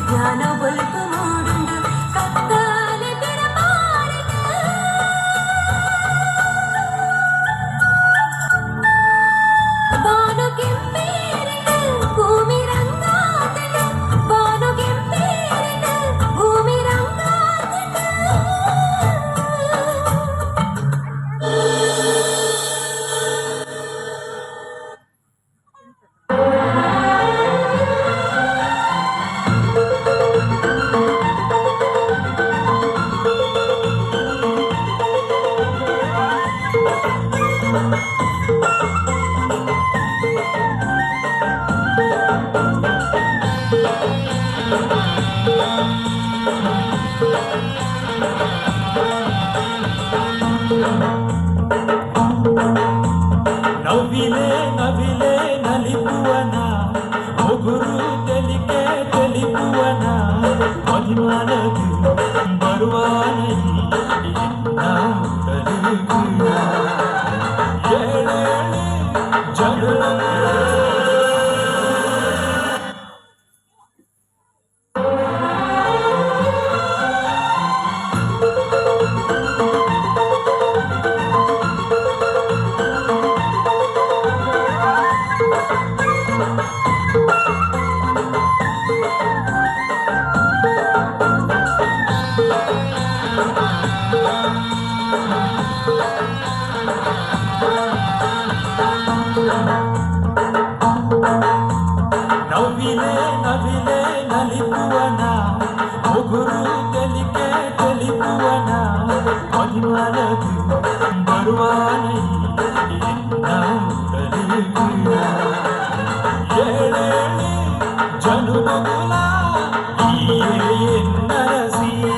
ಜ್ಞಾನ ಬಲ್ಪು ಮೂಡುಂಡು ಕತ್ತಾಲೆ ತಿರಪಾರಿನ ಬಾನು ಕೆಂಪೇರಿನ ಭೂಮಿ ರಂಗಾತನ ಬಾನು ಕೆಂಪೇರಿನ ಭೂಮಿ ರಂಗಾತನ ನವಿಲೆ ನವಿಲೆ ನಲಿಪುವನ ಒಗುರು ತೆಲಿಕೆ ತೆಲಿಪುವನ ಮದಿಮಾನದು ಬರುವಾನ ನವಿಲೆ ನವಿಲೆ ನಲಿಪುವನ ಒಗುರು ತೆಲಿಕೆ ತೆಲಿಪುವನ ಮದಿಮಾನದು ಬರುವಾನ ಜನುಮಗುಲ ನರಸಿಯ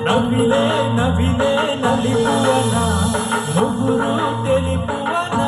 ನವಿಲೆ ನವಿಲೆ ನಲಿಪುವನ ಮುಗುರು ತೆಲಿಪುವನ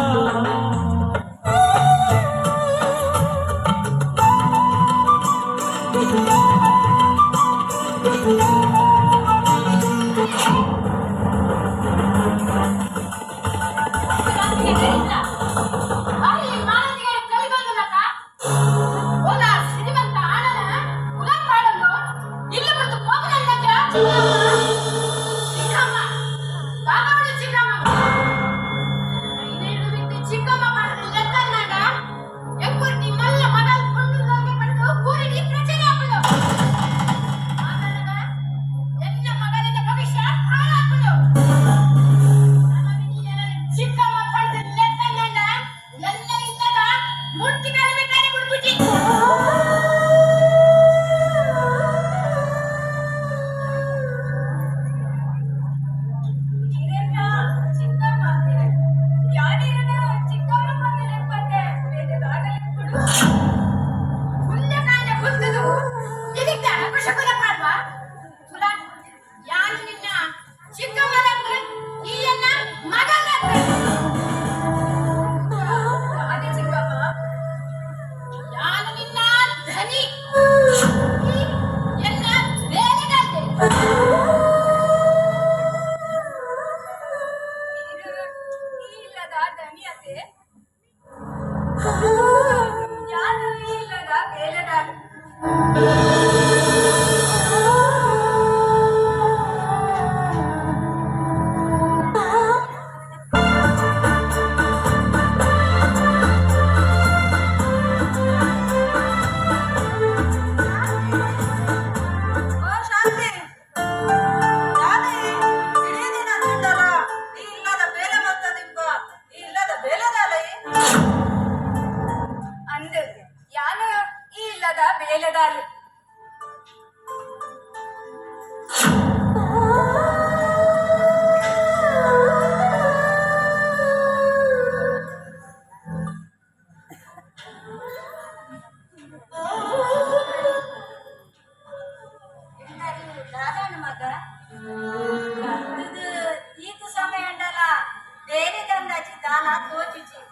ಬೇಲದಾಲು ಈತ ಸಮಯ ಉಂಟಲ್ಲ ಬೇರೆ ತಂದಾಚಿ ದಾನ ತೋಚಿಸಿ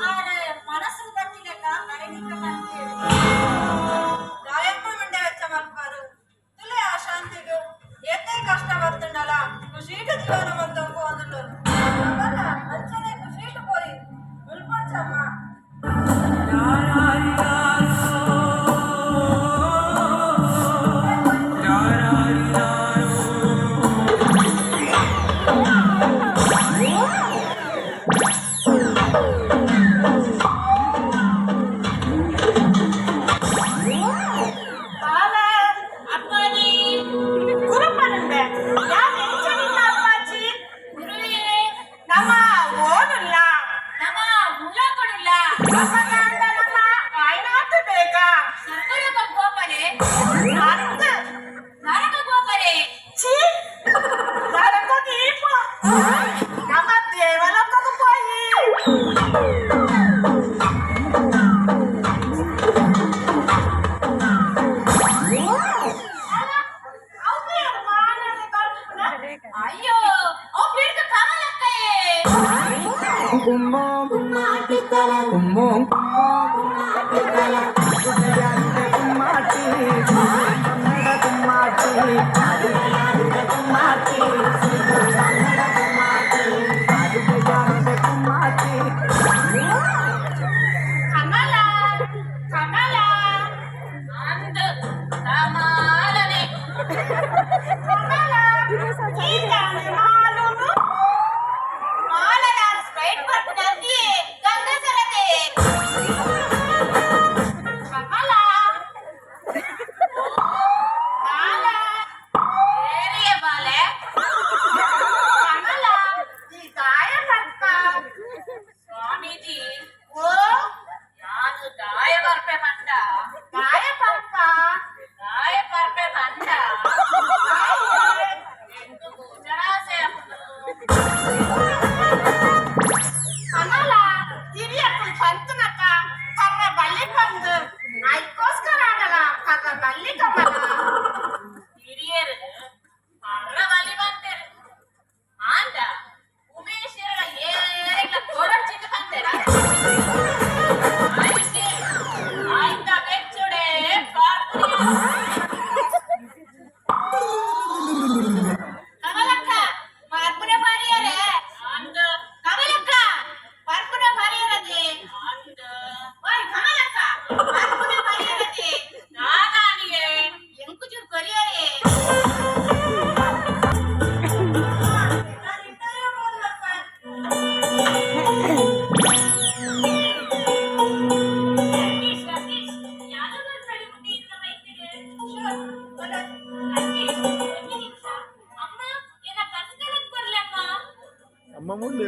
ಆರೆ ಮನಸ್ಸು ಗಟ್ಟಿಲೆಕ್ಕ ಕರೆಗಿಕ್ಕ ಬಂತೆ ಗಾಯಪ್ಪ ಮಂಡೆ ವೆಚ್ಚ ಮಲ್ಪಾರು ತುಲೆ ಅಶಾಂತಿಗೂ ಎತ್ತೇ ಕಷ್ಟ ಬರ್ತುಂಡಲ ಖುಷೀಟ ಜೀವನ ಬಂತಂಕು ಅಂದುಂಡು ಅವಲ್ಲ ಅಂಚನೆ ಖುಷೀಟ ಪೋಯಿ ಉಲ್ಪಂಚಮ್ಮ ಅಯ್ಯೋ ಒಬ್ಬಿಡ್ದು ಕಮಲಕ್ಕಯೇ ಕುಮ್ಮೋ ಕುಮ್ಮಾಟಿಕಲ ಕುಮ್ಮೋ ಕುಮ್ಮಾಟಿಕಲ ಕುಮ್ಮಾಟಿ ಕನ್ನಡ ಕುಮ್ಮಾಟಿ ಕನ್ನಡ ಕುಮ್ಮಾಟಿ ಕುಮ್ಮಾಟಿ ಕಮಲ ಕಮಲ ಅಂದು ಕಮಲನೆ ಕಮಲ ಈಗಾನೆ ಮಾಲೂನು ಮಾಲನ ಸ್ಟ್ರೈಟ್ ಪಟ್ಟಂತಿ ಗಂಡಸರತೆ ಕಮಲ ಮಾಲ ಏರಿಯ ಬಾಲೆ ಕಮಲ ಈ ಗಾಯ ಕಟ್ಟ ಸ್ವಾಮೀಜಿ ಓ ನಾನು ಗಾಯ ಬರ್ಪೆ ಬಂದ ಗಾಯ ಪಕ್ಕ ಗಾಯ ಬರ್ಪೆ ಬಂದ ಎಂದು ಗುಜರಾಸೆ ಕಮಲ ಹಿರಿಯಕ್ಕಳು ಪಂತನಕ್ಕ ಕರ್ರ ಬಲ್ಲಿ ಬಂದು ಅದಕ್ಕೋಸ್ಕರ ಆಗಲ್ಲ ಕರ್ರ ಬಲ್ಲಿ ಕಮಲ ಹಿರಿಯರು ಕರ್ರ ಬಲ್ಲಿ ಬಂತೇರು ಆಂಡ ಉಮೇಶ್ ಏರಿಲ್ಲ ಕೋಡ ಚಿಕ್ಕ ಬಂತೇರ ಆಯ್ತ ಬೆಚ್ಚುಡೆ ಕಮಲಕ್ಕ ಪರ್ಪುನ ಬರಿಯರೆ ಅಂದ ಕಮಲಕ್ಕ ಪರ್ಪುನ ಬರಿಯರದೆ ಅಂದ ಓಯ್ ಕಮಲಕ್ಕ ಪರ್ಪುನ ಬರಿಯರದೆ ನಾನಾನಿಗೆ ಎಂಕುಚು ಬರಿಯರೆ ಅಮ್ಮ ಮುಂದೆ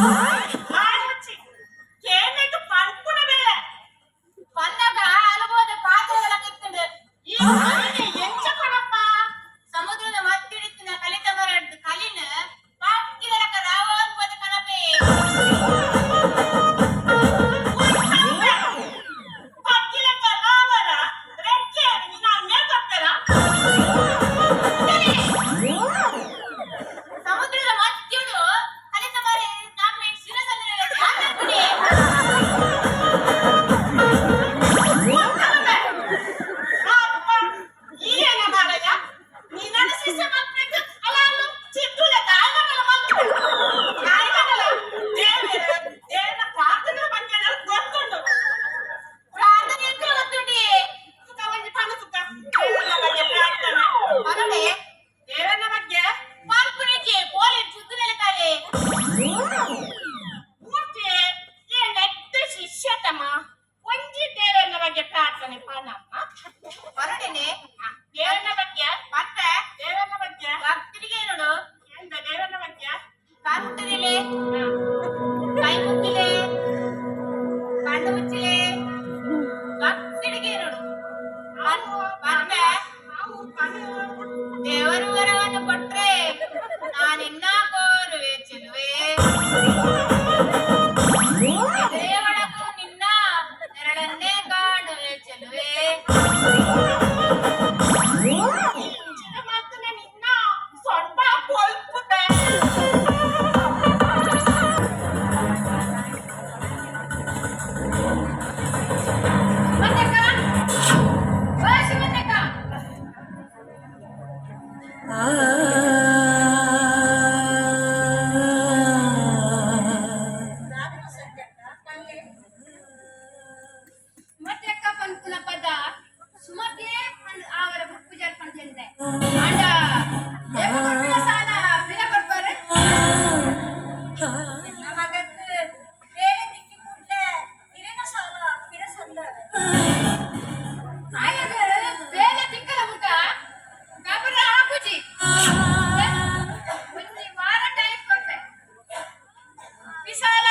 ಮುಚ್ಚಿ ಕೇಮೆಟ್ಟು ಪಂಪುನ ಬೇಳೆ ಪನ್ನಗ ಹಲವಾದ ಪಾತ್ರೆಗಳ ಕಿತ್ತಂಡು ಈ ಮನೆಗೆ ಎಂಚ ಕೊಡಪ್ಪ ಸಮುದ್ರದ ಮತ್ತಿಡಿತಿನ ಕಲಿತ ಮರ ಕಲಿನ ಪಾಕಿದರಕ ರಾವ ಅನ್ಬೋದು ಕಣಪೆ ಪಕ್ಕಿಲಕ್ಕ ರಾವರ ರೆಕ್ಕೆ ನಾನು ಮೇಲ್ಕೊಡ್ತಾರ ಸಮುದ್ರದ ಮತ್ತಿಡು ಕಲಿತ ಮರ ನಮ್ಮ ಶಿರಸಂದ್ರೆ ಈಯನ ಮಾಡಯ್ಯ ನೀ ನನ್ನ ಶಿಷ್ಯ ಮಕ್ಕಳಿಗೆ ಅಲಾನು ಚಿತ್ತೂಲ ಕಾರಣಗಳ ಮಕ್ಕಳು ನಾಯಿಗಳಲ್ಲ ದೇವರ ಪ್ರಾರ್ಥನೆ ಬಗ್ಗೆ ನನಗೆ ಗೊತ್ತುಂಟು ಪ್ರಾರ್ಥನೆ ಅಂತ ಗೊತ್ತುಂಡಿ ಸುಖ ಒಂದು ಪಣ ಸುಖ ದೇವರ ಬಗ್ಗೆ ಪ್ರಾರ್ಥನೆ ಮಗನೇ ದೇವರ ಬಗ್ಗೆ ಪಾಲ್ಪುಣಿಕೆ ಪೋಲಿ ಸುತ್ತಲೇ ಕಾಲೆ ಮೂರ್ತಿ ಈ ನೆಟ್ಟ ಶಿಷ್ಯತಮ ಒಂಜಿ ದೇವರ ಬಗ್ಗೆ ಪ್ರಾರ್ಥನೆ ಪಾನಮ್ಮ ಹೊರಡನೆ ದೇವರ ಬಗ್ಗೆ ಮತ್ತೆ ದೇವರ ಬಗ್ಗೆ ಭಕ್ತರಿಗೆ ನೋಡು ಎಂದ ದೇವರ ಬಗ್ಗೆ ಕಾಂತರಿಲೆ ಕೈ ಮುಚ್ಚಿಲೆ ಕಣ್ಣು ಮುಚ್ಚಿಲೆ ಭಕ್ತರಿಗೆ ನೋಡು ಮತ್ತೆ ದೇವರು ವರವನ್ನು ಕೊಟ್ರೆ ನಾನಿನ್ನ ಕೋರುವೆ ಚೆಲುವೆ ದೇವಳಕು ನಿನ್ನ ನೆರಳನ್ನೇ ಕಾಣುವೆ ಚೆಲುವೆ ಚಿನ್ನ ಮಾತನೆ ನಿನ್ನ ಸ್ವಲ್ಪ ಕೊಲ್ಪುತ್ತೆ ಮತ್ತಕ್ಕ ಬಸ್ ಮತ್ತಕ್ಕ ಮತ್ತಕ್ಕ ಪಂಕುಲ ಪದ ಸುಮತೆ ಅವರ ಪೂಜಾರ್ ಪಂಚಂತೆ ಅಂಡ ದೇವರ ಸಾಲ ಬಿಲ ಕೊಡ್ತಾರೆ ನಮಗತ್ತು ಬೇರೆ ದಿಕ್ಕಿ ಕೂಡ್ಲೆ ಹಿರಿನ ಸಾಲ ಬಿರಸಂದಾವೆ ಆಯದ ಬೇರೆ ದಿಕ್ಕಲ ಮುಖ ಗಬರ ಹಾಕುಜಿ ಒಂದು ವಾರ ಟೈಮ್ ಕೊಡ್ತೆ ವಿಶಾಲ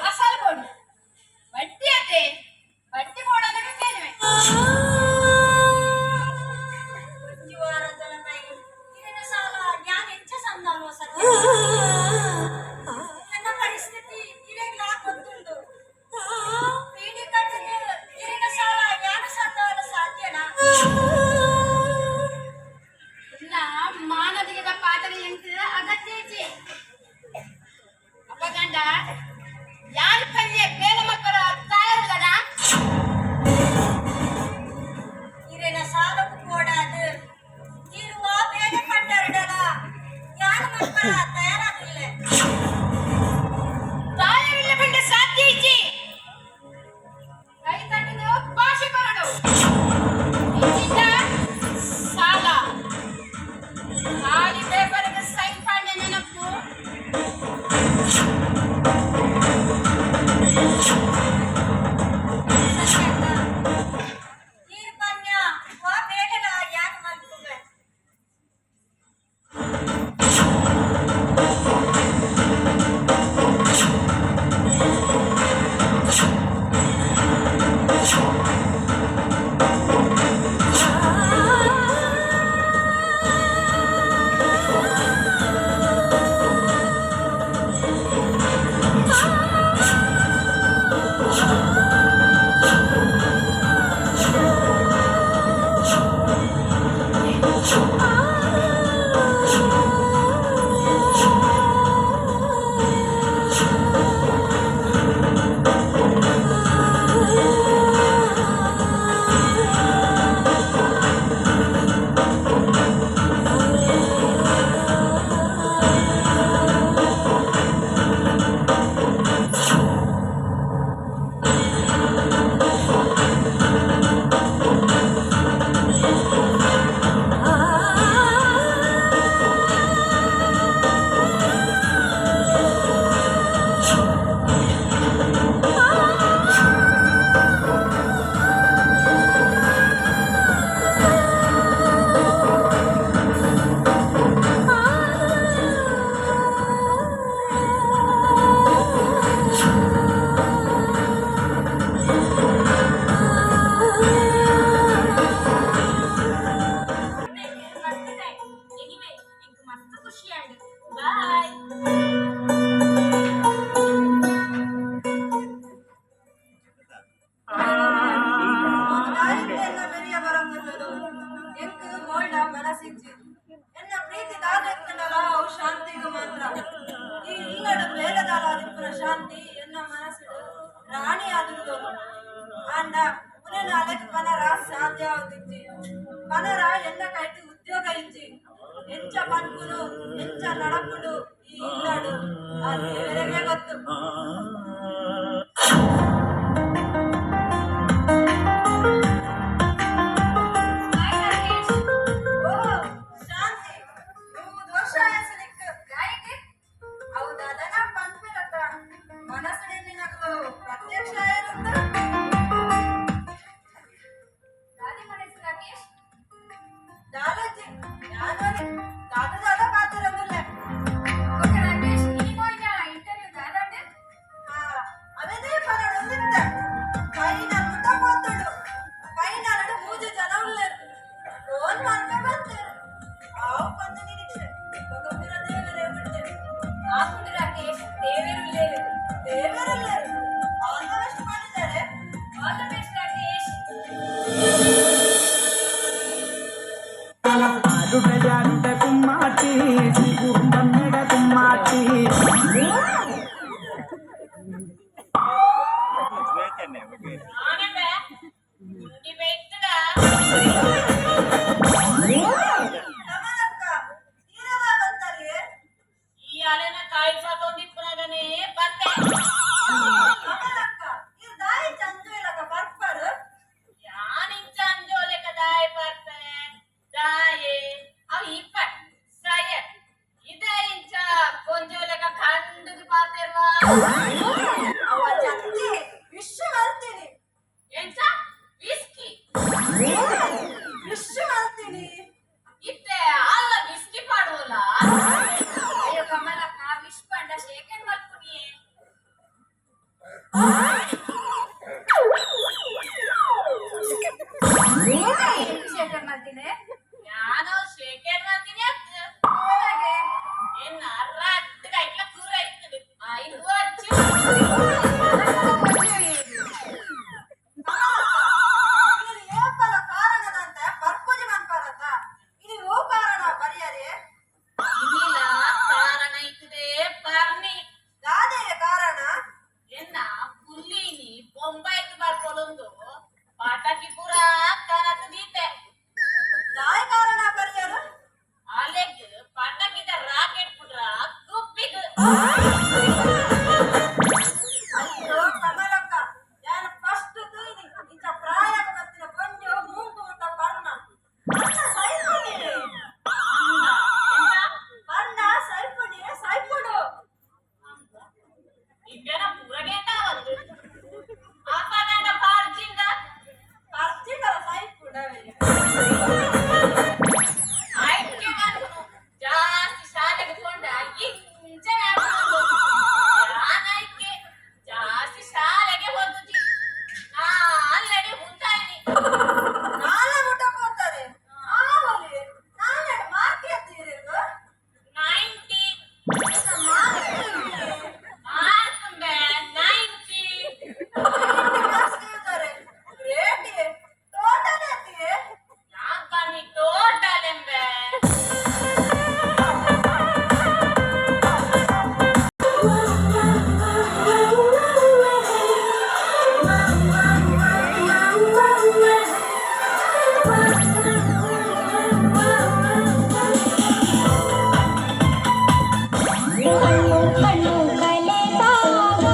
ಅಸಲ್ ಕೊಡು ಬಡ್ಡಿ ಅದೇ ಬಡ್ಡಿ ಕೊಡೋದಕ್ಕೆ ಕೇಳುವೆ ನನ್ನ ಪರಿಸ್ಥಿತಿ ಇರೆಗ್ಲ ಗೊತ್ತುಂಟು ಪೀಡಿ ಕಟ್ಟಿಗೆ ಇರಿನ ಸಾಲ ಯಾನ ಸಂದಾನ ಸಾಧ್ಯನಾ ಇಲ್ಲ ಮಾನದಿಗೆ ಪಾತ್ರ ಎಂತ ಅಗತ್ಯ ಐತಿ ಅಪ್ಪಗಂಡ ಯಾನ್ ಪಲ್ಯ ಬೇರೆ ಮಕ್ಕಳ ತಾಯಲ್ಲದ ಇರಿನ ಸಾಲ ಕೂಡಾದು ಇರುವ ಬೇರೆ ಪಟ್ಟರಡಲ ಯಾನ ಮಕ್ಕಳ ತಯಾರಾಗಿಲ್ಲ ತಾಯರಿಲ್ಲ ಬಂದ ಸಾಧ್ಯ ಐತಿ ಕೈ ತಟ್ಟಿದ ಭಾಷೆ ಕೊರಡು ಇಂಚಿಂದ ಸಾಲ ಖಾಲಿ ಪೇಪರ್ಗೆ ಸೈನ್ ಪಾಂಡೆ ನೆನಪು ಈ ಪನ್ಯ ವಾ ಬೇಡಲ ಯಾನ ಮಕ್ಕಳ మనర ఎన్న కైటి ఉద్యోగ ఇచ్చి ఎంచ బతుకును ఎంచ నడపుడు ఈ ఇల్లాడు ఆ దేవరగే ಗೊತ್ತು. ಆಡುಗಜಾಂತ ಕುಮ್ಮಾಟಿ ಸಿಗುಂಬನ್ನಡ ಕುಮ್ಮಾಟಿ ಆನಂದ ಈ ಬೆಟ್ಟದ ಈ ಅಲೆನ ಕಾಯಿಸಾಕೊಂದಿಪ್ಪನಾಗನೇ ಬಂದೆ ಯಾನಿಂಚ ಅಂಜೋಲೆ ಕದಾಯ ಬರ್ತೆ ದಾಯೆ ಅವ ಇಪ್ಪ ಸಯ ಇದ ಇಂಚ ಕೊಂಜೋಲೆಗ ಕಂಡದು ಪಾತೆರ್ವಾ ಎಂಚ ವಿಸ್ಕಿ ಇತ್ತೆ ಅಲ್ಲ ವಿಸ್ಕಿ ಪಾಡೋಲ್ಲ ಅಯ್ಯೋ ಕಮಲಕ್ಕ ವಿಶ್ ಪಂಡ ಶೇಖರ್ ಮಲ್ಪುನಿಯೇ ಶೇಖರ್ ಮಾಡ್ತೀನಿ ನಾನು ಶೇಖರ್ ಮಾಡ್ತೀನಿ ಅಂತ ಏನ್ ರಟ್ಟಗ ಇಟ್ಲ ಕೂರ ಇರ್ತದೆ ಇದು ಹಚ್ಚಿ ಇಲ್ಲಿಲ ಕಾರಣ ಇತ್ತದೆ ಬರ್ನಿ ಎನ್ನ ಪುಲ್ಲಿನಿ ಬೊಂಬೈಗೆ ಬರ್ಕೊಳ್ಳೊಂದು ಪಾಟಕಿ ಪುರ ಕನಕ ದೀತೆ ಅಲೆಗ್ ಪಟಾಕಿದ ರಾಕೆಟ್ ಪುಟ್ರ ಕುಪ್ಪಿಗ್ ಇದ್ದೇನ ಪೂರಗೇಟ ಒಂದು ಆಪಾದಂಡ ಪಾರ್ಜಿಂದ ಆಯ್ಕೆ ನಾನು ಜಾಸ್ತಿ ಶಾಲೆಗೆ ಕೊಂಡ ಇಂಚ ನಾನೈಕೆ ಜಾಸ್ತಿ ಶಾಲೆಗೆ ಹೋಗುದಿ ನಾ ಆಲ್ರೆಡಿ ಮುಂತಾಯ್ನಿ 90 ಮಾರ್ಕ್ ಬೇ 90 ಯಾಕನಿ ಟೋಟಲ್ ಎಂಬೆ ಕಣ್ಣು ಕಲೆದಾಗ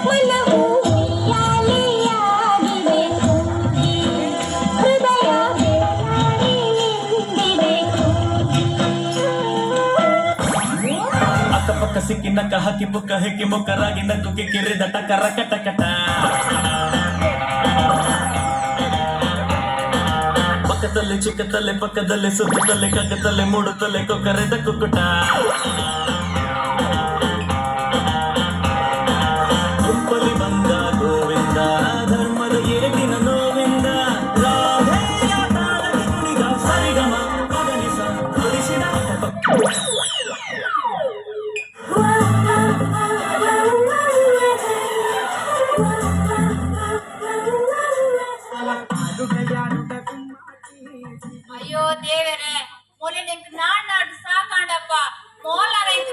ಮನವು ಉಯ್ಯಾಲೆಯಾಗಿದೆ ಕೂಗಿ ಹೃದಯ ಬೆಳಗಾರಿ ನಿಂದಿದೆ ಅಕ್ಕಪಕ್ಕ ಸಿಕ್ಕಿ ನಕ್ಕ ಹಾಕಿ ಪುಕ್ಕ ಹೆಕ್ಕಿ ಮುಕ್ಕರಾಗಿ ನಕ್ಕುಕ್ಕೆ ಕಿರಿದ ಟಕರ ಕಟಕಟ ಪಕ್ಕದಲ್ಲಿ ಚಿಕ್ಕತಲೆ ಪಕ್ಕದಲ್ಲಿ ಸುತ್ತತಲೆ ಕಕ್ಕತಲೆ ಮೂಡುತ್ತಲೆ ಕೊಕ್ಕರೆದ ಕುಕ್ಕುಟ ಗುಂಪಲಿ ಬಂದ ಗೋವಿಂದ ಧರ್ಮದ ಏಟಿನ ನೋವಿಂದ ರಾಧೆಯ ತಾಳಕ್ಕೆ ಕುಣಿದ ಸರಿಗಮ ಗಮನಿಸ ಕುಡಿಸಿದ ಆಡುಗಜಾಂತ ಕುಮ್ಮಾಟಿ ಅಯ್ಯೋ ದೇವರೇ ಮೊಲೆ ನೆಂಕ್ ನಾಡ್ ಸಾಕಾಂಡಪ್ಪ ಮೋಲ ರೈತ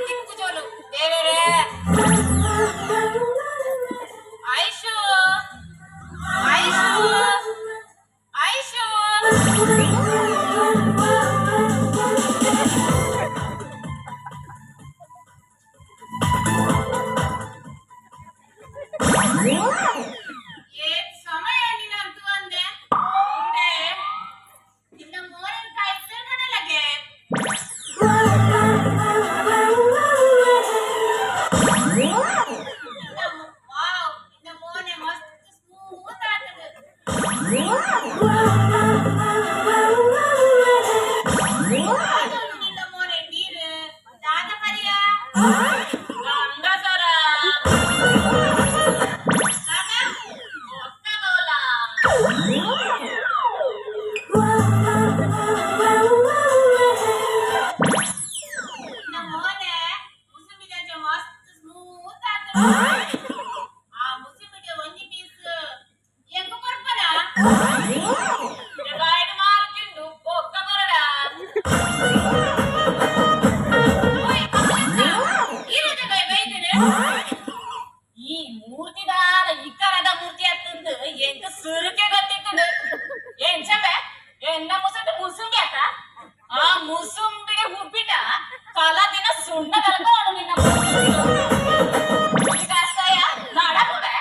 ಆ ಮುಸಿಮಿಗೆ ಒಂಜಿ ಪೀಸ್ ಎಂಕ ಕೊರ್ಪನ ಬಾಯಿನ ಮಾರು ತಿಂದು ಬೊಕ್ಕ ಬರಡ ಈ ಮೂರ್ತಿದಾರ ಇಕ್ಕರದ ಮೂರ್ತಿ ಹತ್ತಂದು ಎಂಕ ಸುರುಕೆ ಗೊತ್ತಿತ್ತು ಏನ್ ಚಂಬೆ ಎನ್ನ ಮುಸಂಡು ಮುಸುಂಬಿ ಆತ ಆ ಮುಸುಂಬಿಗೆ ಹುಬ್ಬಿಟ ಕಾಲ ದಿನ ಸುಣ್ಣ ಕಲ್ಕೊಂಡು ನಿನ್ನ ಕಾಸ್ತಾಯ ನಾಡಕುಡೆ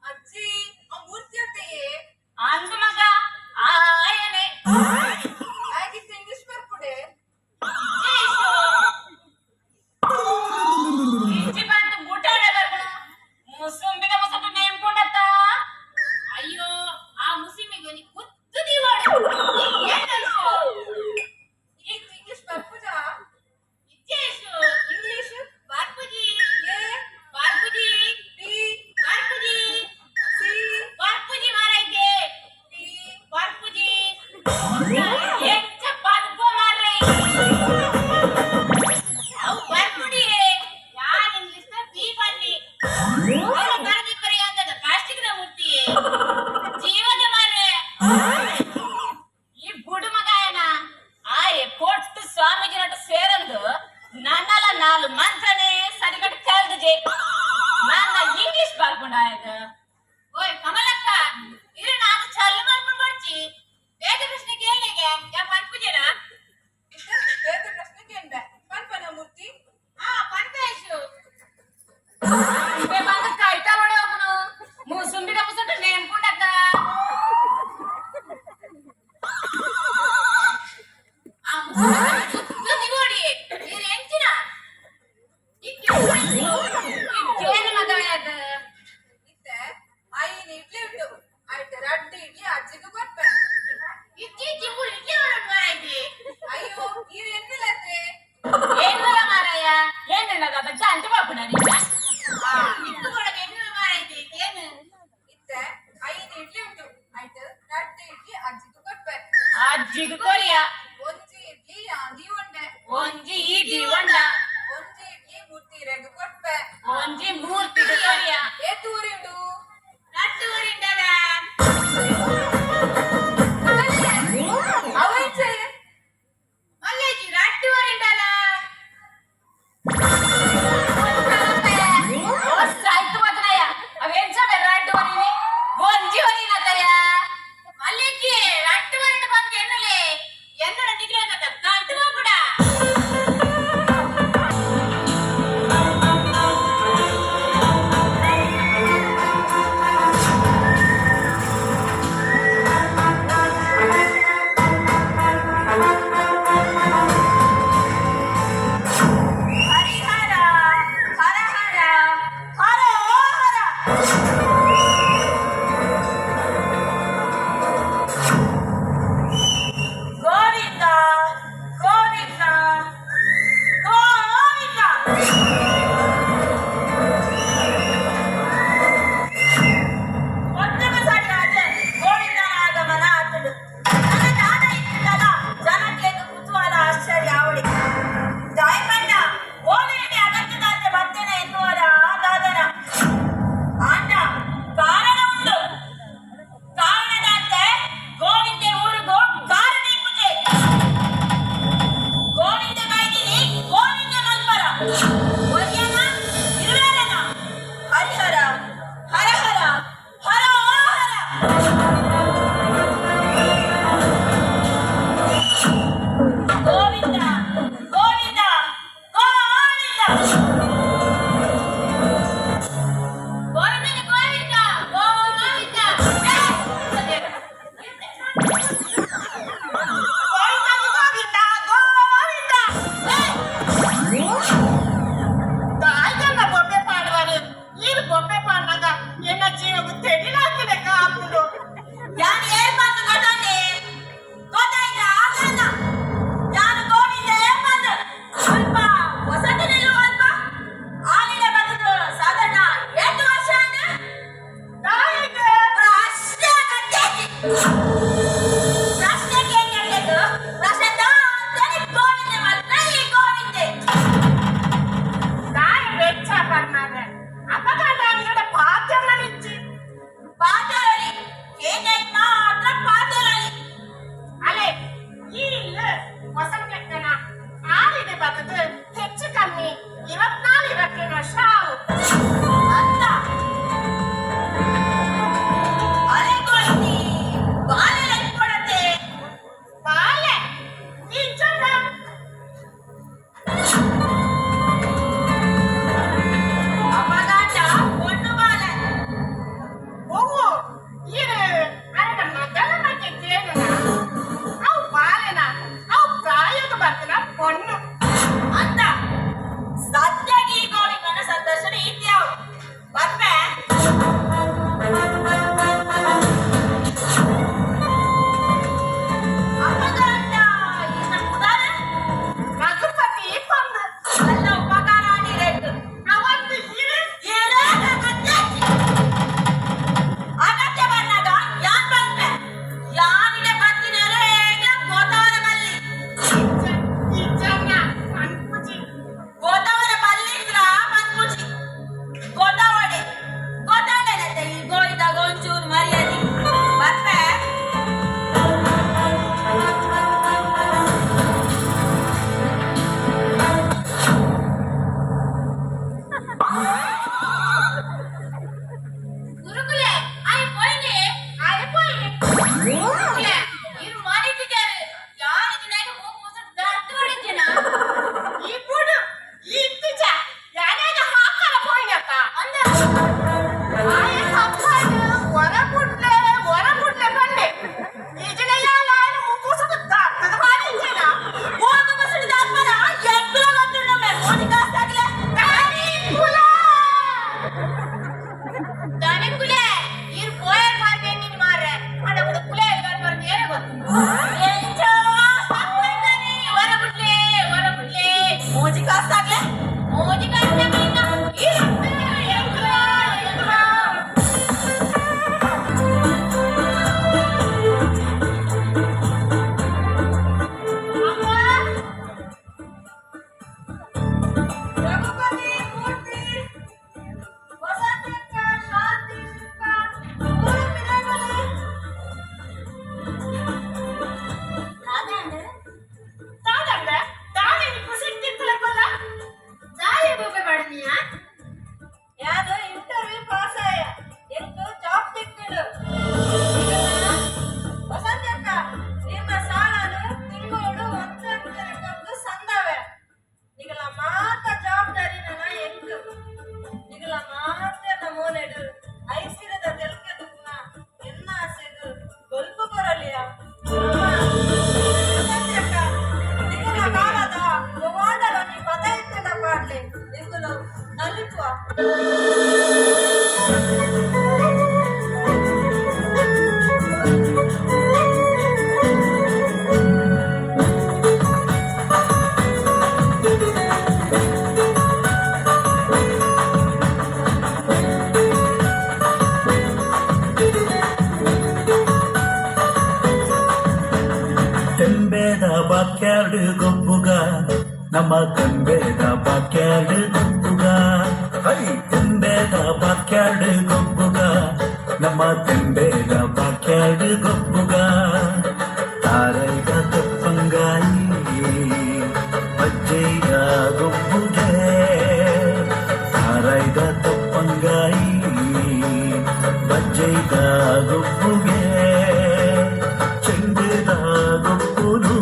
ಅಜ್ಜಿ ಆ ಮೂರ್ತಿ ಅತ್ತೆಯೇ ಅಂದು ಮಗ ಆಯನೆ ಆಗಿತ್ತು ಇಂಗ್ಲಿಷ್ ಬರ್ಪುಡೆ ಇಂಚಿ ಬಂದು ಬುಟಾಡೆ ಬರ್ಬಿಡು ಮುಸುಂಬಿಗೆ ಮುಸಂಡು ನೇಮ್ಕೊಂಡತ್ತ ಅಯ್ಯೋ ಆ ಮುಸಿಮಿಗೆ ಒಂಜಿ ಕುತ್ತು ದೀವಾಡೆ ಏನಲ್ಸು ಈಗ ಇಂಗ್ಲಿಷ್ ಬರ್ಪುಜ ಇಚ್ಚೇಶು ಇಂಗ್ಲಿಷ್ ಬಾರ್ಪುಜಿ ಎ ಬಾರ್ಪುಜಿ ಬಿ ಬಾರ್ಪುಜಿ ಸಿ ಬಾರ್ಪುಜಿ ಮಾರೈತೆ ಡಿ ಬಾರ್ಪುಜಿ ಎಂಚ ಬದುಕೋ ಮಾರ್ರೆ ಅವು ಬಾರ್ಪುಡಿ ಯಾನ್ ಇಂಗ್ಲಿಷ್ ಬಿ ಬನ್ನಿ ಅವಳು ಕರಗಿ ಕರೆಯಂದದ ಪ್ಲಾಸ್ಟಿಕ್ ನ ಮೂರ್ತಿ ಜೀವನ ಮಾರ್ರೆ ಈ ಬುಡು ಮಗಾಯನ ಆಯೆ ಕೊಟ್ಟು ಸ್ವಾಮೀಜಿ ನಟ ಸೇರಂದು ನನ್ನಲ ನಾಲು ಮಂತ್ರನೇ ಸರಿಗಟ್ಟು ಕೇಳ್ದಿಜೆ ನನ್ನ ಇಂಗ್ಲಿಷ್ ಬರ್ಕೊಂಡಾಯದ ಓಯ್ ಕಮಲಕ್ಕ ಇರು ನಾನು ಚಲ್ಲು ಮಾಡ್ಕೊಂಡು ಬರ್ಚಿ ಬೇಗ ಪ್ರಶ್ನೆ ಕೇಳಿಗೆ ಯಾ ಬಾರ್ಪುಜಿನ ಬೇರೆ ಪ್ರಶ್ನೆಗೆ ಏನ್ ಪನ್ಪನ ಮೂರ್ತಿ ಪಂಪೇಶು ಬಂದು ಕಾಯ್ತಾ ನೋಡಿ ಅವನು ಮುಸುಂಬಿದ ಮುಸುಂಟು ನೇಮ್ಕೊಂಡತ್ತ ಆ ಮುಸುಕು ದಿಗೋಡಿ ನೀರು ಎಂಚಿನ ಏನು ಮಗಾಯದ ಇತ್ತೆ ಐನ್ ಇಡ್ಲಿ ಉಂಟು ಆಯ್ತು ರಡ್ಡು ಇಡ್ಲಿ ಅಜ್ಜಿಗೆ ಕೊಡ್ಪೆ ಇತ್ತೀಚಿ ಇಡ್ಲಿ ಮಾಡೋದು ಮಾರೈತಿ ಅಯ್ಯೋ ಇವ್ ಎನ್ನಿಲ್ಲತ್ತೆ ಏನಿಲ್ಲ ಮಾರಾಯ ಏನಿಲ್ಲದ ಬಜ್ಜ ಅಂತ ಮಾಡ್ಕೊಂಡ ಇತ್ತು ಕೊಡೋದು ಎಣ್ಣೆ ಮಾರೈತಿ ಏನು ಇತ್ತೆ ಐನ್ ಇಡ್ಲಿ ಉಂಟು ಆಯ್ತು ರಡ್ಡು ಇಡ್ಲಿ ಅಜ್ಜಿಗೆ ಕೊಡ್ಪೆ ಅಜ್ಜಿಗೆ ಕೊರಿಯ ಒಂಜಿ ಇಡ್ಲಿ ಯಾಂದಿ ಉಂಡೆ ಒಂಜಿ ಈಜಿ ಒಂಡ ಒಂಜಿ ಇಡ್ಲಿ ಮೂರ್ತಿರೆಗ್ ಕೊಡ್ಪೆ ಒಂಜಿ ಮೂರ್ತಿಗೆ ಕೊರಿಯ ಏತು ಊರಿಂಡು ರಟ್ಟು ಊರಿಂಡದ ಅವೈಚೆ ಮಲ್ಲೇಜಿ ರಟ್ಟು ಊರಿಂಡಲ ಸಾಯ್ತು ಮದ್ರಯ್ಯ ಅವೇನ್ ಸಬೆ ರಾಟ್ಟು ವರಿನಿ ಒಂಜಿ ವರಿನತಯ್ಯ ಮಲ್ಲೇಜಿ ರಟ್ಟು ಊರಿಂಡ ಬಂದು ಎನ್ನಲೆ ಎನ್ನಡ ನಿಗ್ರಹ ಗಂಟು ಹೋಗ್ಬಿಡ ಹರಿಹರ ಹರಹರ ಹರ ಹರ ಗೋವಿಂದ ಗೋವಿಂದ ಗೋವಿಂದ ಒಂದಮ ಸರಿಯಾದ ಗೋವಿಂದನ ಆಗಮನ ಆತದು ನನ್ನ ದಾದ ಇತ್ತಿದ್ದಲ್ಲ ಜನಕ್ಕೆ ಕುತೂಹಲ ಆಶ್ಚರ್ಯ ಅವಳಿ ಜಯಕಂಡ ಗೋವಿಂದ ಅಗತ್ಯದಂತೆ ಬರ್ತೇನೆ ಎನ್ನುವರ ದಾದನ ಆಂಡ ಕಾರಣ ಉಂಟು ಕಾರಣದಂತೆ ಗೋವಿಂದ ಊರಿಗೂ ಕಾರಣ ಪೂಜೆ ಗೋವಿಂದ ಕೈದಿನಿ ಗೋವಿಂದ ಮಲ್ಪರ ಒಯ್ಯನ ಇರುವೇರನ ಹರಿಹರ ಹರಹರ ಹರ ಗೋವಿಂದ ಗೋವಿಂದ ಗೋವಿಂದ ಗೋವಿಂದನ ಗೋವಿಂದ ಗೋವಿಂದ ಗೋವಿಂದ ಗೋವಿಂದ ಗೋವಿಂದ ಮಾಡನಿಯಾ ಯಾರು ಇಂಟರ್ವ್ಯೂ ಪಾಸ್ ಆಯ ಎಂಕು ಜಾಬ್ ತಿಕ್ಕಡು ವಸಂತ ಅಕ್ಕ ನಿಮ್ಮ ಸಾಲನು ತಿಂಗಳು 1 ಸಂದವೆ ನಿಗಲ ಮಾತ ಜವಾಬ್ದಾರಿ ನನ್ನ ಎಂಕು ನಿಗಲ ಮಾತ ನಮೋನೆಡು ಐಸಿರದ ತೆಲ್ಕೆ ದುಗ್ನ ಎನ್ನ ಆಸೆದು ಗೊಲ್ಪು ಕೊರಲಿಯ ವಸಂತ ಅಕ್ಕ ನಿಗಲ ಕಾಲದ ಗೋವಾಡಲ ನೀ ಪದ ಇತ್ತಿನ ಪಾಡ್ಲೆ ನಿಗುಲು ನಲಿಪುವ ತೆಂಬೇದ ಬಾಕ್ಯಾರ್ಡ್ ಗೊಬ್ಬುಗ ನಮ್ಮ ತೆಂಬೇದ ಬಾಕ್ಯಾರ್ಡ್ ಗೊಬ್ಬುಗ ತೆಂಬೇದ ಬಾಕ್ಯಾರ್ಡ್ ಗೊಬ್ಬುಗ ನಮ್ಮ ತೆಂಬೇದ ಬಾಕ್ಯಾರ್ಡ್ ಗೊಬ್ಬುಗ ತಾರೈದ ತಪ್ಪಂಗಾಯಿ ಬಜ್ಜೈದ ಗೊಬ್ಬುಗೆ ತಾರೈದ ತಪ್ಪಂಗಾಯಿ ಬಜ್ಜೈದ ಗೊಬ್ಬುಗೆ ಚೆಂಡಿದ ಗೊಬ್ಬುನು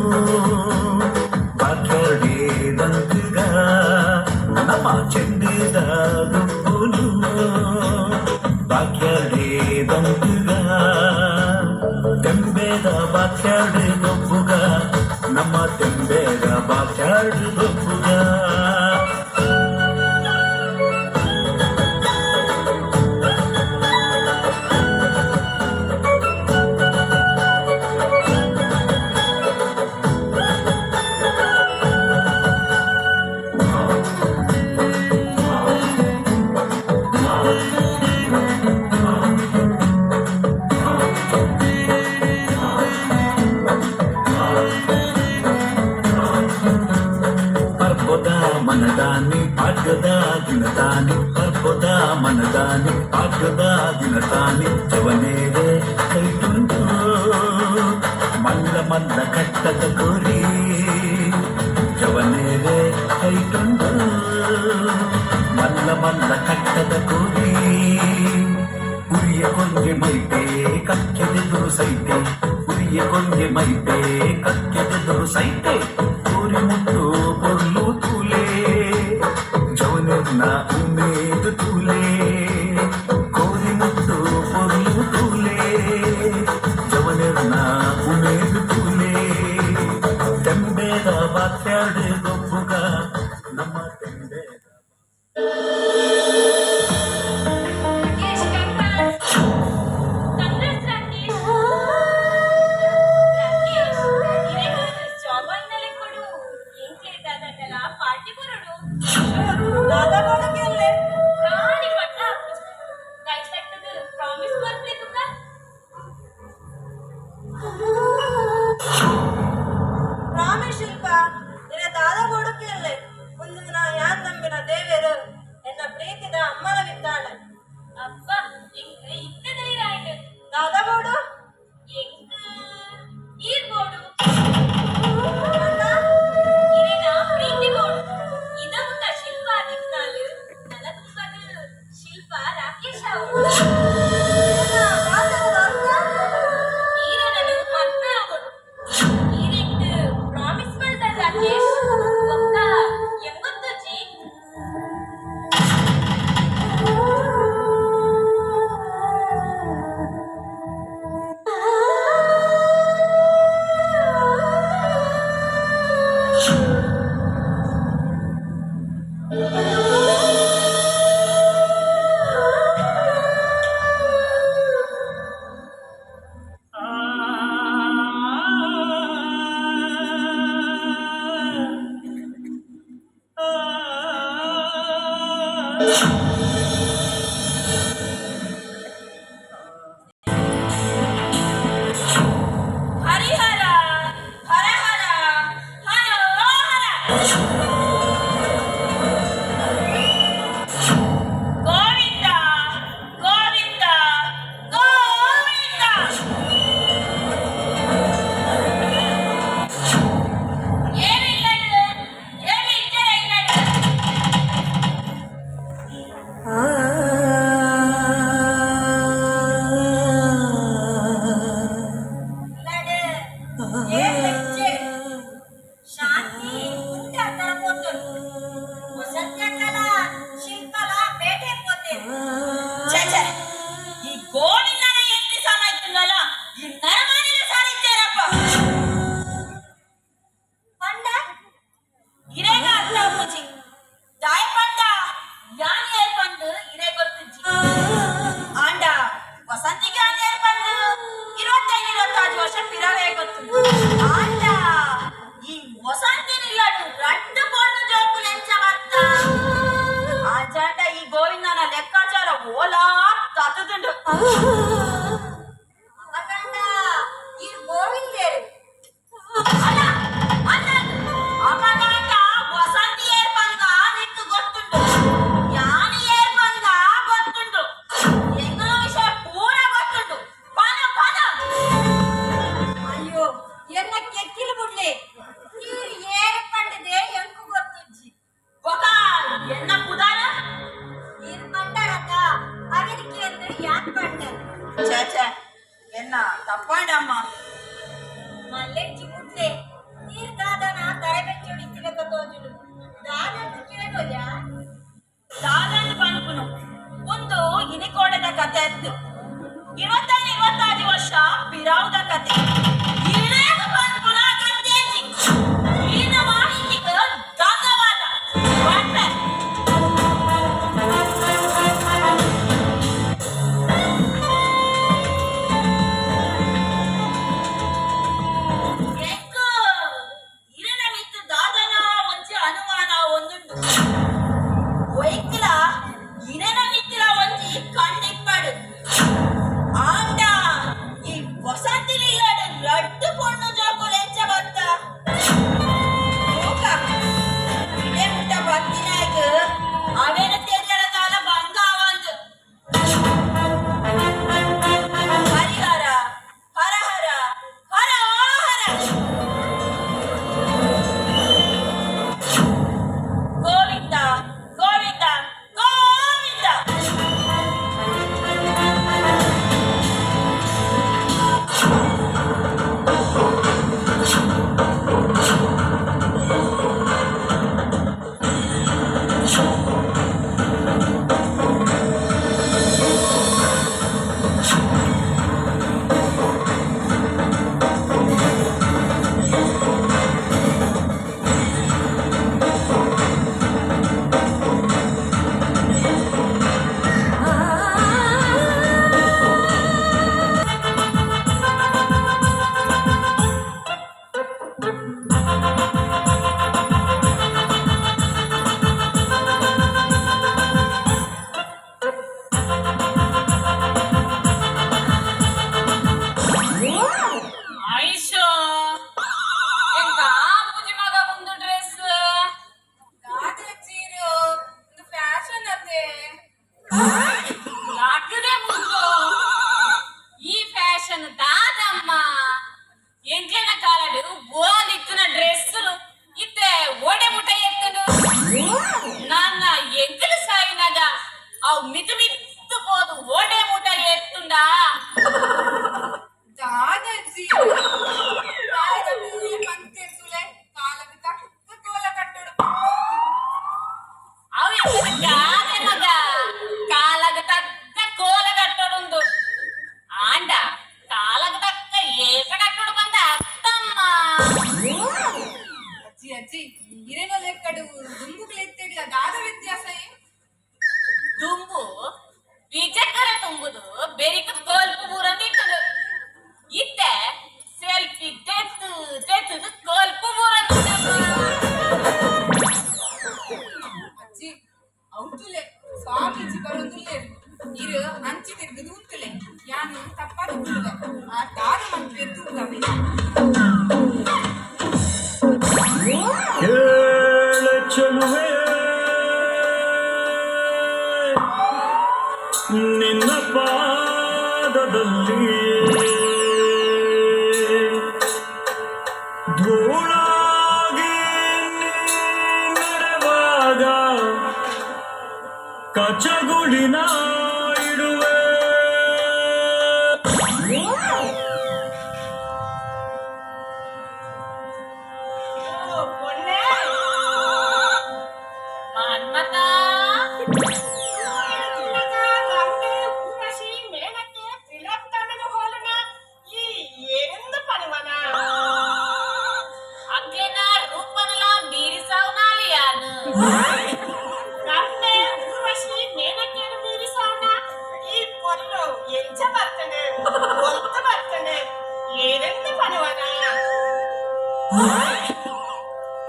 ಬಾಕ್ಯಾರ್ಡೇದಂತುಗ ನಮ್ಮ ಚೆಂಡಿದ ಗೊಬ್ಬುನು ಬಾಕ್ಯಾರ್ಡೇದಂತುಗ ತೆಂಬೇದ ಬಾಕ್ಯಾರ್ಡ್ ಗೊಬ್ಬುಗ ನಮ್ಮ ತೆಂಬೇದ ಬಾಕ್ಯಾರ್ಡ್ ಗೊಬ್ಬುಗ మనదాని పాఠద దినతాని పర్బద మనదాని పాఠద దినతాని జవనేరే కైతుండు మల్ల మల్ల కట్టದ కోరి ಜವನೇರೆ ಕೈಟುಂಡು ಮಲ್ಲ ಮಲ್ಲ ಕಟ್ಟದ ಕೋರಿ ಉರಿಯ ಕೊಂಗೆ ಮೈಪೆ ಕಕ್ಕೆದೆದುರು ಸೈತೆ ಉರಿಯ ಕೊಂಗೆ ಮೈಪೆ ಕಕ್ಕೆದೆದುರು ಸೈತೆ ಕೋರಿ ಮುಟ್ಟು ಪೊರ್ಲು ತೂಲೆ ಜವನೆರ್ನ ಉಮೇದು ತೂಲೆ ಕೋರಿ ಮುಟ್ಟು ಪೊರ್ಲು ತೂಲೆ ಜವನೆರ್ನ ಉಮೇದು ತೂಲೆ ತೆಂಬೇದ ಬಾಕ್ಯಾರ್ಡ್ ಗೊಬ್ಬುಗ ನಮ್ಮ ತೆಂಬೇದ ತಪ್ಪಾಂಡಮ್ಮ ಮಲ್ಲೆಂಚಿ ಮುಟ್ಲೆ ನೀರ್ ದಾದನ ತರಬೆಚ್ಚುಡಿ ತಿಲಕ ತೋಜುಡು ದಾದಂತ ಕೇಳೋಲ್ಲ ದಾದನ್ನು ಪನ್ಪುನು ಒಂದು ಇನಿಕೋಡದ ಕತೆ ಅತ್ತು 25 ವರ್ಷ ಪಿರಾವುದ ಕತೆ ಇರೇಗ ಪನ್ಪುನ ಕತೆ ಈನ ಮಾಹಿತಿಗ ದಾದವಾದ ವಾಟ್ಲೆ ಎಂಕು ಇರನ ಮಿತ್ತು ದಾದನ ಒಂಚಿ ಅನುಮಾನ ಒಂದುಂಟು ಒಯ್ಕಲ ಇರನ ಮಿತ್ತಿರ ಒಂಚಿ ಕಂಡಿಪ್ಪಡು ಆಂಡ ಈ ವಸತಿಲಿಲ್ಲಡು ಲಡ್ಡು ಪೊಣ್ಣು ಜೋಕುಲು ಎಂಚ ಬತ್ತ ಓಕ ಇಡೆ ಮುಟ್ಟ ಬತ್ತಿನಾಯ್ಕ ಅವೇನ ತೆಜರ ಕಾಲ ಬಂಗಾವಂದು ಹರಿಹರ ಹರಹರ ಹರ ಹರ ಗೋವಿಂದ ಗೋವಿಂದ ಗೋವಿಂದ ಐಶೋ ಎಂಕ ಪೂಜೆ ಮಗ ಒಂದು ಡ್ರೆಸ್ ದಾದ ಚೀರು ಒಂದು ಫ್ಯಾಷನ್ ಅತ್ತೆ ಲಾಟದೆ ಮುಂದು ಈ ಫ್ಯಾಷನ್ ದಾದಮ್ಮ ಎಂಕ್ಲೆನ ಕಾಲಡು ಬೋಲಿತ್ತಿನ ಡ್ರೆಸ್ಸುಲು ಇತ್ತೆ ಓಡೆ ಮುಟ ಎತ್ತನು ನನ್ನ ಎಂಕಲು ಸಾಯಿನಾಗ ಅವು ಮಿತು ಮಿತ್ತು ಹೋದು ಓಡೆ ಮುಟ ಎತ್ತುಂಡ ದಾದ ಚೀರು ದಾದ ಮೂಲೆ ಪಂತೆಸುಲೆ ಕಾಲಕ್ಕೆ ತಕ್ಕ ಕೋಲ ಕಟ್ಟಡು ಅವು ಎಂಕಲು ಗಾದೆ ಮಗ ಕಾಲಗ ತಕ್ಕ ಕೋಲ ಕಟ್ಟೊಡುಂದು ಆಂಡ ಕಾಲಗ ತಕ್ಕ ಏಕ ಕಟ್ಟೊಡು ಬಂದ ಅತ್ತಮ್ಮ ಅಜ್ಜಿ ಅಜ್ಜಿ ಇರೇನೋ ಲೆಕ್ಕಡು ದುಂಬುಗಳೆತ್ತಿಡ್ಲ ದಾದ ವ್ಯತ್ಯಾಸ ಏನು ದುಂಬು ವಿಜಕರ ತುಂಬುದು ಬೆರಿಕ ಕೋಲ್ಪು ಮೂರಂದಿಟ್ಟದು ಇತ್ತೆ ಸೆಲ್ಫಿ ತೆತ್ತು ತೆತ್ತದು ಕೋಲ್ಪು ಮೂರಂದಿಟ್ಟದು ಅಜ್ಜಿ ಔಟುಲೆ ಸ್ವಾಮೀಜಿ ಬರೋದುಲ್ಲೆ ಇರು ಅಂಚಿ ತಿರ್ಗದು ಉಂಟುಲೆ ಯಾನು ತಪ್ಪಾದ ಹುಡುಗ ಆ ದಾದ ಮಂತ್ರಿ ಎತ್ತುಂಗವೆ ಕೇಳ ಚೆಲುವೆ ನಿನ್ನ ಪಾದದಲ್ಲಿ ಧೂಳಾಗಿ ನಡೆವಾಗ ಕಚಗುಳಿನ ಇಡುವೆ ಪೊನ್ನೆ ಮನ್ಮತ ಅಗ್ಲಿನ ರೂಪನಲ ಮೀರಿಸವನಾಲಿಯಾನು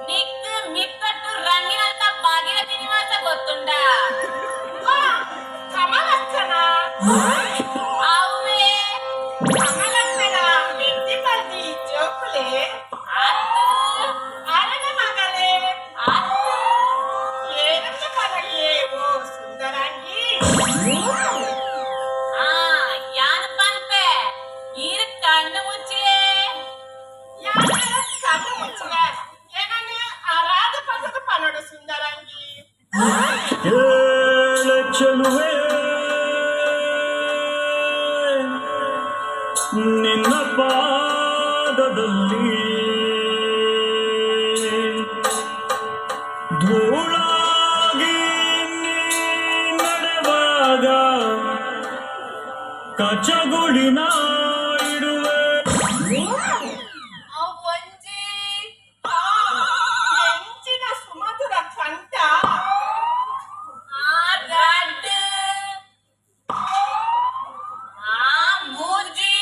ನಿಕ್ಕು ಮಿಕ್ಕಟ್ಟು ರಂಗಿನಂತ ಭಾಗೀರಥಿ ನಿವಾಸ ಗೊತ್ತುಂಡ ಅವೇ ಕಮಲಕ್ಕನ ಮೆಟ್ಟಿ ಬರ್ದಿ ಜೋಕುಲೆ ಅತ್ತು ಅರನ ಮಗಳೇ ಅತ್ತು ಏನಂತ ಪರಗಿಯೇ ಓ ಸುಂದರಾಂಗಿ ಆ ಯಾನು ಪನ್ಪೆ ಈರು ಕಣ್ಣು ಮುಚ್ಚಿಯೇ ಯಾರ ಕಣ್ಣು ಮುಚ್ಚಿದ ಏನನ್ನ ಅರಾಧ ಪದದ ಪನಡು ಸುಂದರಾಂಗಿ ಕೇಳ ಚೆಲುವೆ ನಿನ್ನ ದೂರದಲ್ಲಿ ಧೂಳಾಗಿ ನೀ ನಡೆವಾಗ ಕಚಗುಳಿನ ಇಡುವೆ ಒಂಜಿ ಎಂಚಿನ ಸುಮಧುರ ಕಂಠ ಆ ಗಡ್ಡ ಆ ಮೂರ್ಜಿ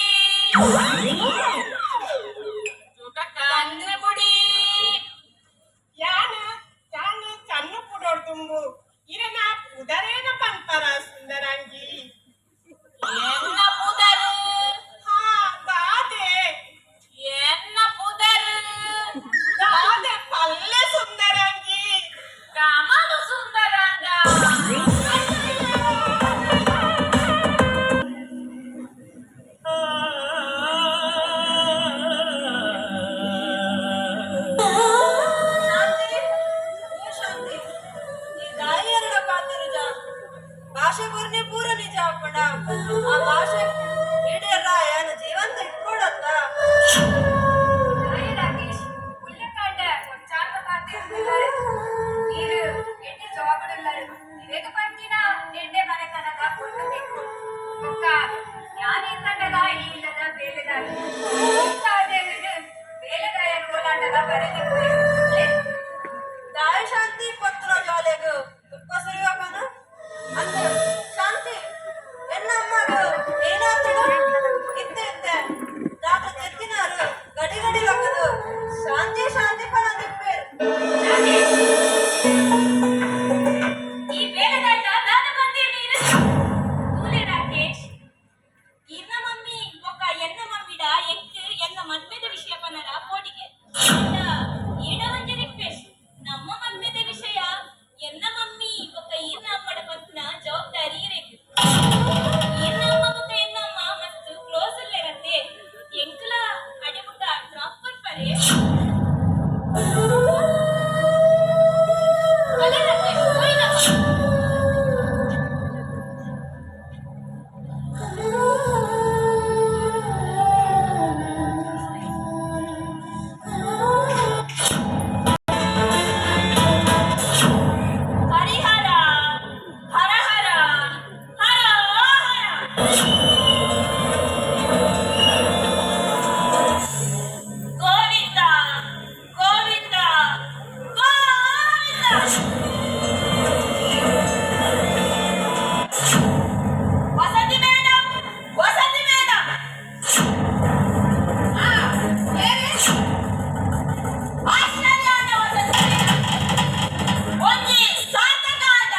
ಕಣ್ಣು ಬುಡಿ ಯಾನು ಯಾನು ಕಣ್ಣು ಪುಡೋಡ್ ತುಂಬು ಇರನ ಉದರೇನ ಪಂಪರ ಸುಂದರಂಗಿ ಎನ್ನ ಪುದರು ಹಾ ದಾದೆ ಎನ್ನ ಪುದರು ದಾದೆ ಪಲ್ಲೆ ಸುಂದರಂಗಿ ಕಮಲು ಸುಂದರಂಗ ಭಾಷೆ ಬರ್ನಿ ಪೂರ ನಿಜ ಅಪ್ಪಣ ಆ ಭಾಷೆ ಇಡೀ ರಾಯನ ಜೀವಂತ ಇಟ್ಕೊಡತ್ತ ರಾಕೇಶ್ ಉಳ್ಳಕಾಂಡ ಚಾಂದ ಮಾತಿರ್ತಾರೆ ನೀರು ಎಣ್ಣೆ ಜವಾಬಡಿಲ್ಲರು ಇದೇಗ ಪಂಚಿನ ಎಣ್ಣೆ ಮನೆತನದ ಕೊಂಡು ಬೇಕು ಒಕ್ಕ ಯಾನಿಂದದ ಇಲ್ಲದ ಬೇಲೆಗಾರ ಬೇಲೆಗಾಯ ಕೋಲಾಟದ ಬರೆದಿ ದಾಯ ಶಾಂತಿ ಪತ್ರ ಜಾಲೆಗು ತುಪ್ಪ ಸುರಿಯೋಕನ ಅಂದ ಶಾಂತಿ ಎನ್ನ ಅಮ್ಮಗ ಏನಾತಡು ಇದ್ದೆ ಇದ್ದೆ ರಾತ್ರಿ ತೆತ್ತಿನಾರು ಗಡಿ ಗಡಿ ಲಕ್ಕದು ಶಾಂತಿ ಶಾಂತಿ ಫಲ ನಿಪ್ಪೇರು ಈ ಬೇಲೆಗಾಟ ನಾನು ಬಂದಿದ್ದೀನಿ ತೂಲೆ ರಾಕೇಶ್ ಇನ್ನ ಮಮ್ಮಿ ಒಕ್ಕ ಎನ್ನ ಮಮ್ಮಿಡ ಎಂಕ್ ಎನ್ನ ಮದ್ಮೆದ ವಿಷಯ ಪನರ ಕೋಟಿಗೆ ಈಡವಂಜೆ ರಿಕ್ವೆಸ್ಟ್ ನಮ್ಮ ಮದ್ಮೆದ ವಿಷಯ ಎನ್ನ ಮಮ್ಮಿ ಒಕ್ಕ ಈರ್ನ ಅಮ್ಮಡ ಪತ್ನ ಜವಾಬ್ದಾರಿ ಇರೇಕು ಈರ್ನ ಅಮ್ಮ ಒಕ್ಕ ಎನ್ನ ಅಮ್ಮ ಮತ್ತು ಕ್ಲೋಸ್ ಇರತ್ತೆ ಎಂಕ್ಲ ಅಡೆಬುಟ್ಟ ಪ್ರಾಪರ್ ಪರೆ ಅಲ್ಲ ರಾಕೇಶ್ ಹೋಯ್ನಮ್ಮ ಹರಿಹರ ಹರ ಹರ ಹರ ಗೋವಿಂದ ಗೋವಿಂದ ಗೋವಿಂದ ವಸತಿ ಮೇಡಮ್ ವಸತಿ ಮೇಡಮ್ ಆಶ್ಚರ್ಯದ ವಸತಿ ಒಂಜಿ ಸಾರ್ಥಕ ಆದ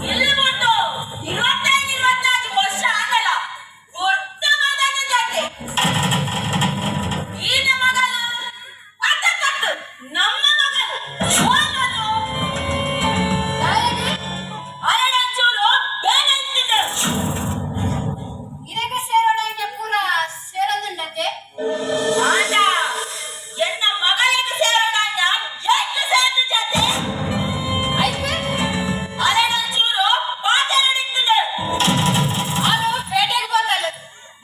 ಇಲ್ಲಿ ಬಿಟ್ಟು 25 ವರ್ಷ ಆಗಲ್ಲ ದೊಡ್ಡ ಮಗನ ಜೊತೆ ಈ ಮಗಲು ಅರ್ಥಕಟ್ಟು ನಮ್ಮ ಮಗಲು ಓದೋದು ಅರಡಂಚೂರು ಬೇರೆ ಇಟ್ಟಿದ್ದೆ ಇರಗ ಸೇರೋಣ ಪೂರ ಸೇರೋದುಂಡತೆ ಆಂಡ ಎನ್ನ ಮಗಳಿಗೆ ಸೇರೋಣ ಎಷ್ಟು ಸೇರ್ದು ಜೊತೆ ಐತೆ ಅರಡಂಚೂರು ಪಾತೆರಡಿಟ್ಟಿದ್ದೆ ಅದು ಪೇಟೆಗೆ ಬಂದಲ್ಲ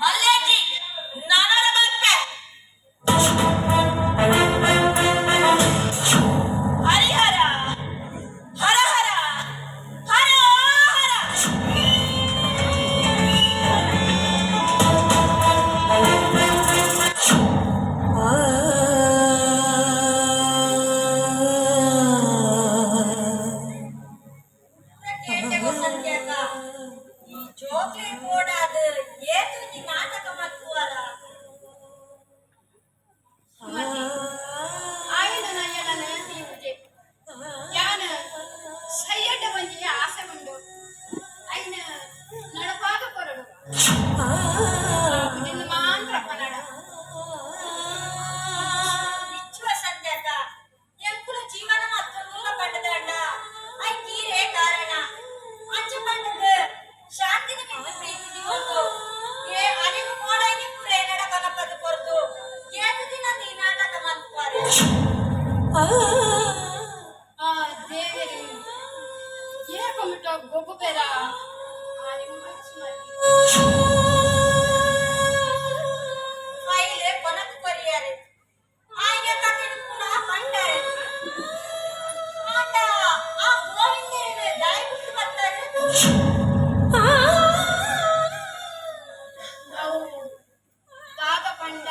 ಮಲ್ಲೇಜಿ ನನರ ಬರ್ಪೆ ಹರಿಹರ ಹರ ಹರ ಹರ ಹರ ಕೇಳ್ತೆಗೋ ಸಂಧ್ಯಾಕ ಈ ಜೋಕ್ಲಿ ಬೋಡಾದ ಏತು ನೀ ನಾಟಕ ಮಕ್ಕುವರ ಆಯ್ನ ನಯ್ಯನ ನೆನಪಿ ಪೂಜೆ ಯಾನ ಸಯ್ಯಡ್ಡ ಬಂದಿಗೆ ಆಸೆ ಬಂದು ಐನ ನಡಪಾಗ ಕೊರಡು ನಿನ್ನ ಮಾತ್ರ ಕನ್ನಡ ವಿಶ್ವ ಸಂಧ್ಯಾಕ ಎಂಕುಲ ಜೀವನ ಮತ್ತೊಂದು ಪಂಡದಂಡ ಐ ತೀರೇ ಕಾರಣ ಅಂಚು ಪಂಡದ ಶಾಂತಿನ ಬಿಟ್ಟು ಪ್ರೀತಿ ದಿವತ್ತು ಏ ಅನಿಗೂ ಕೂಡ ನಿಕ್ಕುಲೆ ನಡಕನ ಪದ ಕೊರ್ತು ಏತು ದಿನ ನೀ ನಾಟಕ ಮಕ್ಕುವರ ಆ ದೇವರೇ ಏಕಮಿಟ ಗೊಬ್ಬ ಬೇರ ಆನಿ ಮನಸ್ಸು ಮಾಡಿ ಫೈಲೆ ಕೊನಕ ಕೊರಿ ಕಲಿಯಾರೆ ಆಯ್ಗೆ ಕತ್ತಿನ ಕೂಡ ಬಂಡಾರೆ ಆಟ ಆ ಗೋವಿಂದರನ್ನ ದಾಯಿ ಬಿಟ್ಟು ಬರ್ತಾರೆ ನಾವು ದಾದ ಪಂಡ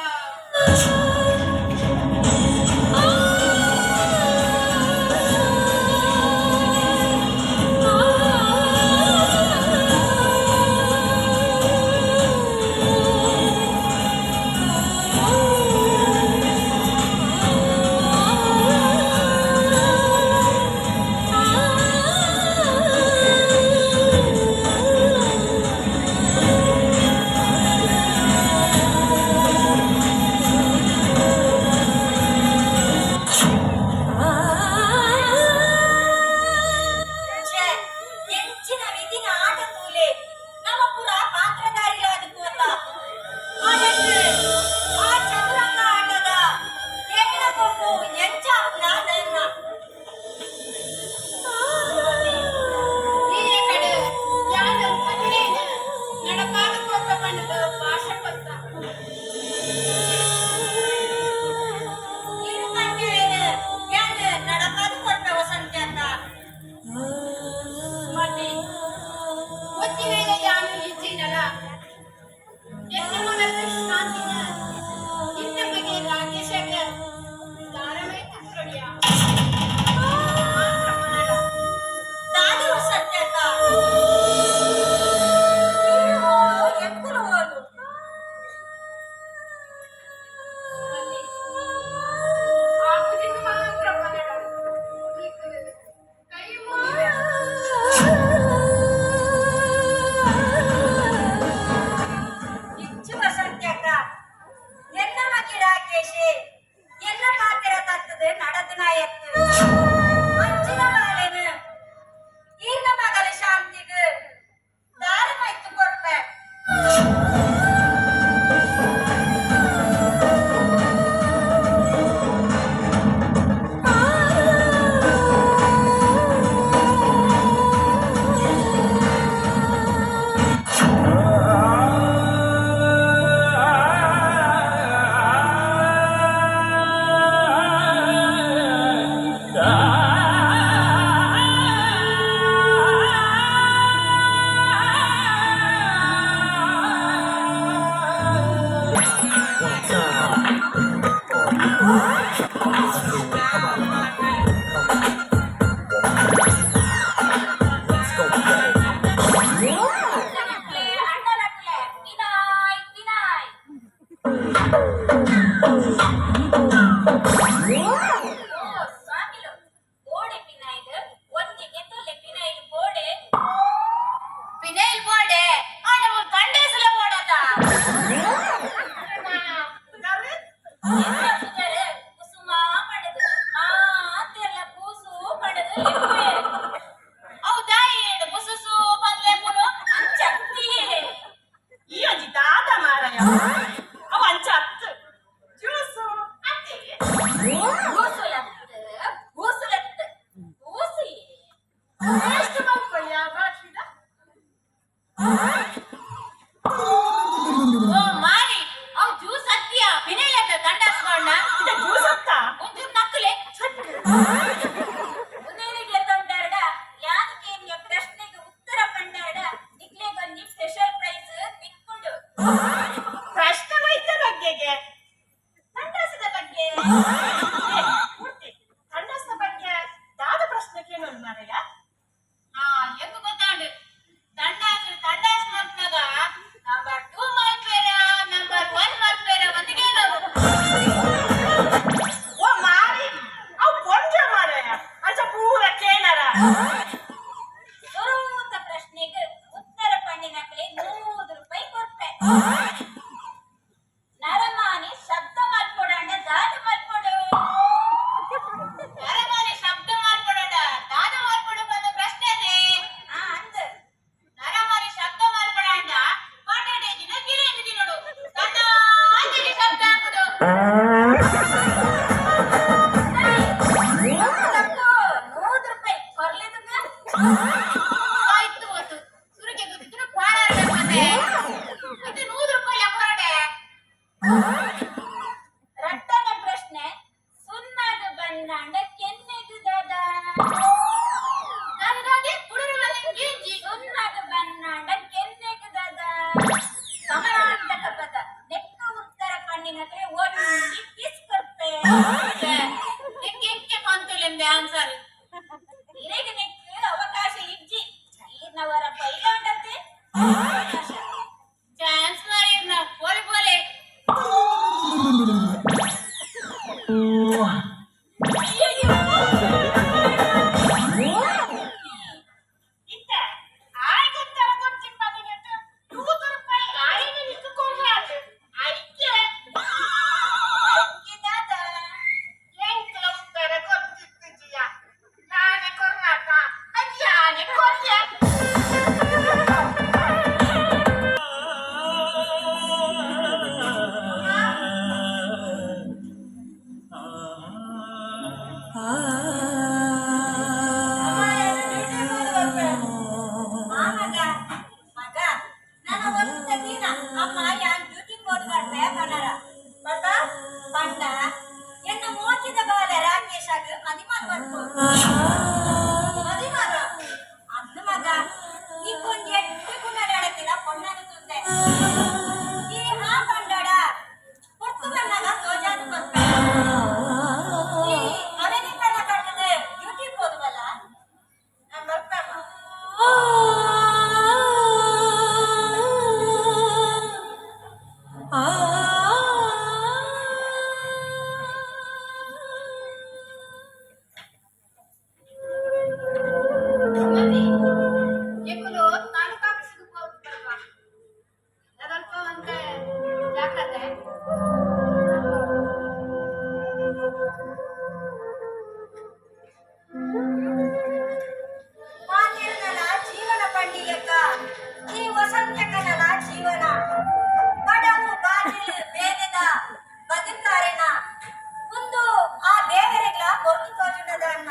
ಛೇ, ಎಂಚಿನ ವಿಧಿನ ಆಟ ತೂಲೆ ನಮ್ಮ ಪುರ ಪಾತ್ರಧಾರಿಯಾದ ಕೋತ ಆಡಕ್ಕೆ ಆ ಚದುರಂಗ ಆಟದ ಏನ ಕೊಂಡು ಎಂಚ ಅಪರಾಧನ್ನ ಈ ಕಡೆ ಯಾನ ಪಂಡಿನ ನಡಪಾದ ಕೊಟ್ಟ ಪಂಡದ ಭಾಷ ಕೊತ್ತ ಇರು ಕಂಡಿವೇನ ಯಾನ ನಡಪಾದ ಕೊಟ್ಟ ವಸಂತ ಅಂತ ಮತ್ತೆ ಒತ್ತಿವೇಗ ಯಾನು ಇಚ್ಚಿನಲ್ಲ ಎನ್ನ ಮಗಳ ಶಾಂತಿನ ಇನ್ನ ಬಗ್ಗೆ ರಾಕೇಶಕ್ಕೆ ದಾರಮೇ ಕುಕ್ಕಡಿಯ ದಾದಿ ವಸಂತ ಅಂತ ಎಕ್ಕುಲು ಹೋಲು ಆಗುದಿನ ಮಾತ್ರ ಮನಡ ಕೈ ಮುಗಿವೆ ಇಚ್ಚು ವಸಂತ್ಯಕ ಎನ್ನ ಮಗಿಡ ಕೇಶೆ ಎನ್ನ ಪಾತ್ರ ತತ್ತದ நடந்து நாயக்கு அஞ்சின மாலேனு ஈர்ன மகள சாந்திக்கு தாரம் வைத்து கொடுப்பேன் அண்ணனக்களே வினாய் வினாய் ಓ ಸ್ವಾಮಿಲು ಬೋಡೆ ಪಿನಾಯ್ದು ಒಂದಿಗೆ ತೊಲೆ ಪಿನಾಯ್ಲು ಬೋಡೆ ಪಿನೇಲ್ ಬೋರ್ಡೆ ಅವನು ಕಂಡೇಸಲ ಓಡದ ಸುದರೆ ಕುಸುಮ ಪಡೆದು ಮಾತೆಲ್ಲ ಕೂಸು ಪಡೆದು ಲಿಪ್ಪೆ ಅವು ತಾಯಿ ಮುಸುಸು ಬಂದ್ಲೆ ಮುನು ಚಕ್ತಿಯೇ ಈ ಅಜ್ಜಿ ದಾದ ಮಾರಾಯ ಅವ ಅಂಚ ಹತ್ತು ಜ್ಯೂಸು ಅತ್ತೆ ಕೂಸುಲತ್ತು ಕೂಸುಲತ್ತು ಕೂಸಿಯೇ ಎಷ್ಟು ಬಂದ್ಕೊಯ್ಯ ಬಾಕಿದ ಓ ಮಾರಿ ಅವು ಜ್ಯೂಸ್ ಹತ್ತಿಯ ಪಿನೇಲ್ ಅಂತ ಕಂಡಸ್ಕೊಂಡ ಇದು ಜ್ಯೂಸ್ ಅತ್ತ ಒಂದು ನಕ್ಕಲೆ ಉನೇರಿಗೆ ತೊಂಡಾಡ ಯಾದಕ್ಕೆ ಪ್ರಶ್ನೆಗೆ ಉತ್ತರ ಕಂಡಾಡ ನಿಕ್ಲೆಗೊಂದು ಸ್ಪೆಷಲ್ ಪ್ರೈಸ್ ಬಿಟ್ಕೊಂಡು ಪ್ರಶ್ನೆ ವೈದ್ಯ ಬಗ್ಗೆಗೆ ಸಂಡಾಸದ ಬಗ್ಗೆ ಪೂರ್ತಿ ಖಂಡಸ್ನ ಬಗ್ಗೆ ದಾದ ಪ್ರಶ್ನೆಗೇನು ಮಾರಾಯ ಹಾ ಎಂಗು ಗೊತ್ತಾಂಡು ತಂಡಾಸ್ ಮಲ್ಪನಾಗ ನಂಬರ್ 2 ಮಲ್ಪೇರ ನಂಬರ್ 1 ಮಲ್ಪೇರ ಒಂದಿಗೆ ನಾವು ಓ ಮಾರಿ ಅವು ಕೊಂಜ ಮಾರಾಯ ಅಂಚ ಪೂರ ಕೇಳರ ಸುರೂತ ಪ್ರಶ್ನೆಗೆ ಉತ್ತರ ಪಂಡಿನಕ್ಲೆ 100 ರೂಪಾಯಿ ಕೊಡ್ಪೆ ನರಮಾನಿ ಶಬ್ದ ಮಲ್ಕೊಡಂಡ ದಾದ ಮಲ್ಕೊಡು ನರಮಾನಿ ಶಬ್ದ ಮಾಡ್ಕೊಡೋಣ ದಾದ ಮಾಡ್ಕೊಡು ಬಂದ ಪ್ರಶ್ನೆ ಅದೇ ಅಂದ ನರಮಾನಿ ಶಬ್ದ ಮಾಡ್ಕೊಡಂಡ ಕಾಟಾಡೆ ದಿನ ಗಿರಿ ಎಂದಿದಿ ನೋಡು ತನ್ನ ಆಂಜಲಿ ಶಬ್ದ ಹಾಕುದು ತಪ್ಪು 100 ರೂಪಾಯಿ ಕೊರ್ಲಿದಕ್ಕ ಆಯ್ತು ಅದು ಸುರಿಗೆ ಗೊತ್ತಿದ್ರು ಕ್ವಾಡಾಡ್ಬೇಕು ಮತ್ತೆ ಇದು 100 ರೂಪಾಯಿ ಹೊರಡೆ ನಿಕ್ಕೆ ಪಂತುಲೆಂದೆ ಆನ್ಸರ್ ಇರೆಗೆ ನಿಕ್ಕು ಅವಕಾಶ ಇಜ್ಜಿ ಈರ್ನವರ ಪೈಲಾಂಡತೆ ಅವಕಾಶ ಚಾನ್ಸ್ ಮಾರಿರ್ನ ಪೋಲೆ ಪೋಲೆ ಇತ್ತ ಆಯ್ತು ಕೊಡ್ತಿ ಪದಿನೆಟ್ಟು ₹100 ಆಯ್ತು ನಿಕ್ಕು ಕೊಡ್ಲಾತು ಆಯ್ಕೆ ಅಂಕಿದಾದ ಎಂಕ್ಲ ಉತ್ತರ ಕೊಡ್ತಿತ್ತು ಜಿಯ ನಾನೇ ಕೊರ್ನಾಕ ಅಜ್ಜಾನೆ ಕೊರ್ಯ ಮಗ ಮಗ ನನ್ನ ಒಂದು ದಿನ ಅಮ್ಮ ಯಾನ್ ಡ್ಯೂಟಿ ಕೊಡ್ಬಾರ್ದೆ ಕಣರ ಬಟ್ ಪಂಡ ಎನ್ನ ಮೋಚಿದ ಬಾಲೆ ರಾಕೇಶ್ ಆಗ ಮದಿಮಾರ್ ಬರ್ಬೋದು ಮದಿಮಾರ ಅಂದು ಮಗ ಈ ಕೊಂದು ಎಟ್ಟು ಗುಣ ನಡತಿಲ್ಲ ಪೊಣ್ಣನು ತುಂದೆ ಈ ಆ ಪಂಡಡ ಪುರ್ತು ಬಣ್ಣಗ ತೋಜಾದು ಬರ್ತಾರೆ ಈ ಅಮೆರಿಕನ ಕಟ್ಟದ ಡ್ಯೂಟಿ ಹೋದ್ವಲ್ಲ ನಾನು ಬರ್ತಾನ ಮದಿ ಏಕುಲು ತಾಲೂಕು ಆಫೀಸಿಗೆ ಹೋಗ್ತಾರಲ್ವಾ ಅದಲ್ಪ ಅಂತ ಜಾಗ್ರತೆ ಮಾತಿರ್ನಲ ಜೀವನ ಪಂಡಿಯಕ್ಕ ಈ ವಸಂತಕನಲ ಜೀವನ ಬಡವು ಬಾಗಿಲು ಬೇದದ ಬದುಕಾರೆನ ಮುಂದು ಆ ದೇವರಿಗಳ ಹೊರತು ತೋಜುನದ ಅನ್ನ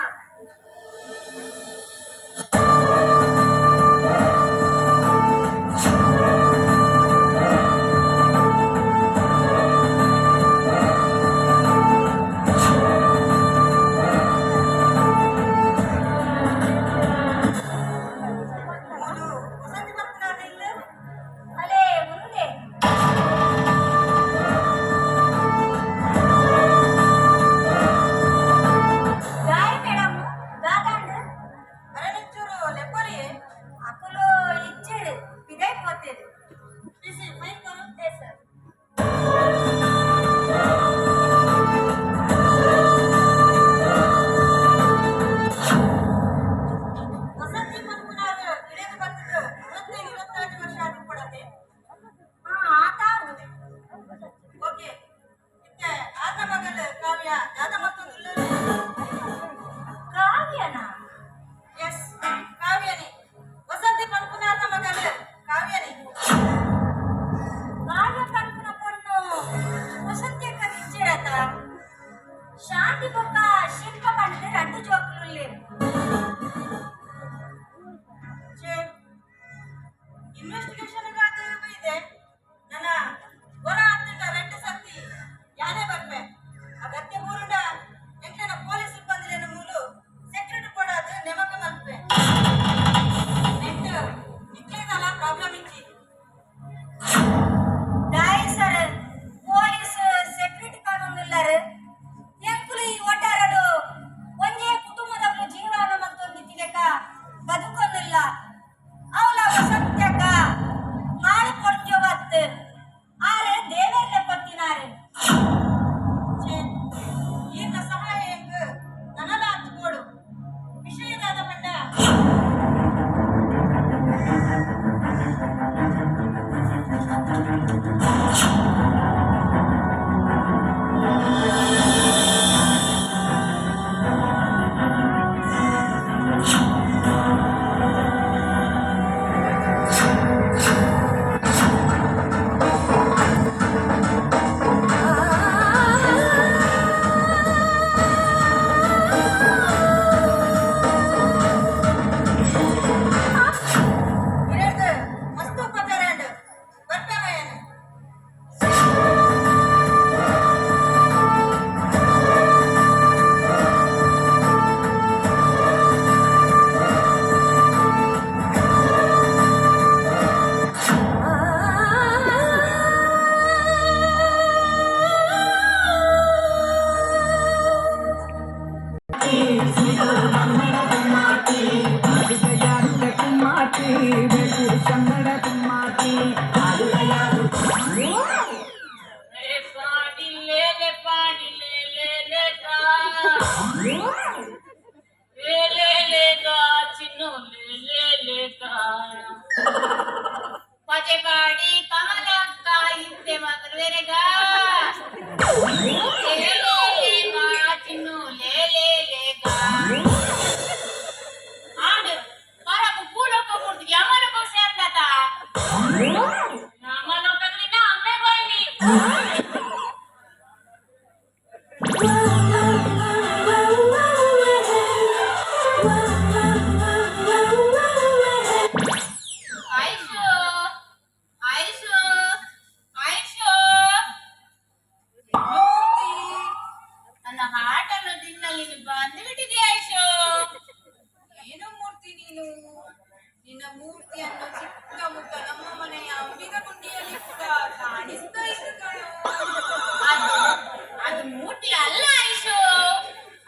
ಕುಮ್ಮಾಟಿ ಬೇಕೂರು ಕನ್ನಡ ಕುಮ್ಮಾಟಿ ಆಡುವ ಯಾರು ಲೇ ಪಾಡಿಲೆ ಲೇ ಪಾಡಿಲೆ ಲೇ ಲೇ ಗಾ ಲೇ ಲೇ ಲೇ ಗಾ ಚಿನ್ನು ಲೇ ಲೇ ಲೇ ಗಾ ಪಜೆ ಪಾಡಿ ಕಮಲಕ್ಕ ಹಿಂದೆ ಮಗರುವೆರೆಗ ಚಿನ್ನು ಲೇ ಲೇ ಲೇ ಗಾ ಆಡು ಬರಕು ಪೂಲಕ ಕೊಡ್ತು ಯಮನಕ ಸೇರ್ದತ ನಮ್ಮ ಲೋಕದಲ್ಲಿ ಅಮ್ಮೆ ಬನ್ನಿ ಆಯ್ಷು ಆಯ್ಷು ಆಯ್ಷು ನನ್ನ ಹಾಟನ್ನು ತಿನ್ನಲಿ ಬಂದು ಬಿಟ್ಟಿದೆ ಆಯ್ಷು ಏನು ಮೂರ್ತಿ ನೀನು ನಿನ್ನ ಮೂರ್ತಿಯನ್ನು ಚಿಕ್ಕ ಮುಖ ನಮ್ಮ ಮನೆಯ ಅಂಬಿಗ ಗುಂಡಿಯಲ್ಲಿ ಕೂಡ ಕಾಣಿಸ್ತಾ ಇತ್ತು ಕಣೋ. ಅದು ಅದು ಮೂರ್ತಿ ಅಲ್ಲ ಆಯ್ಷು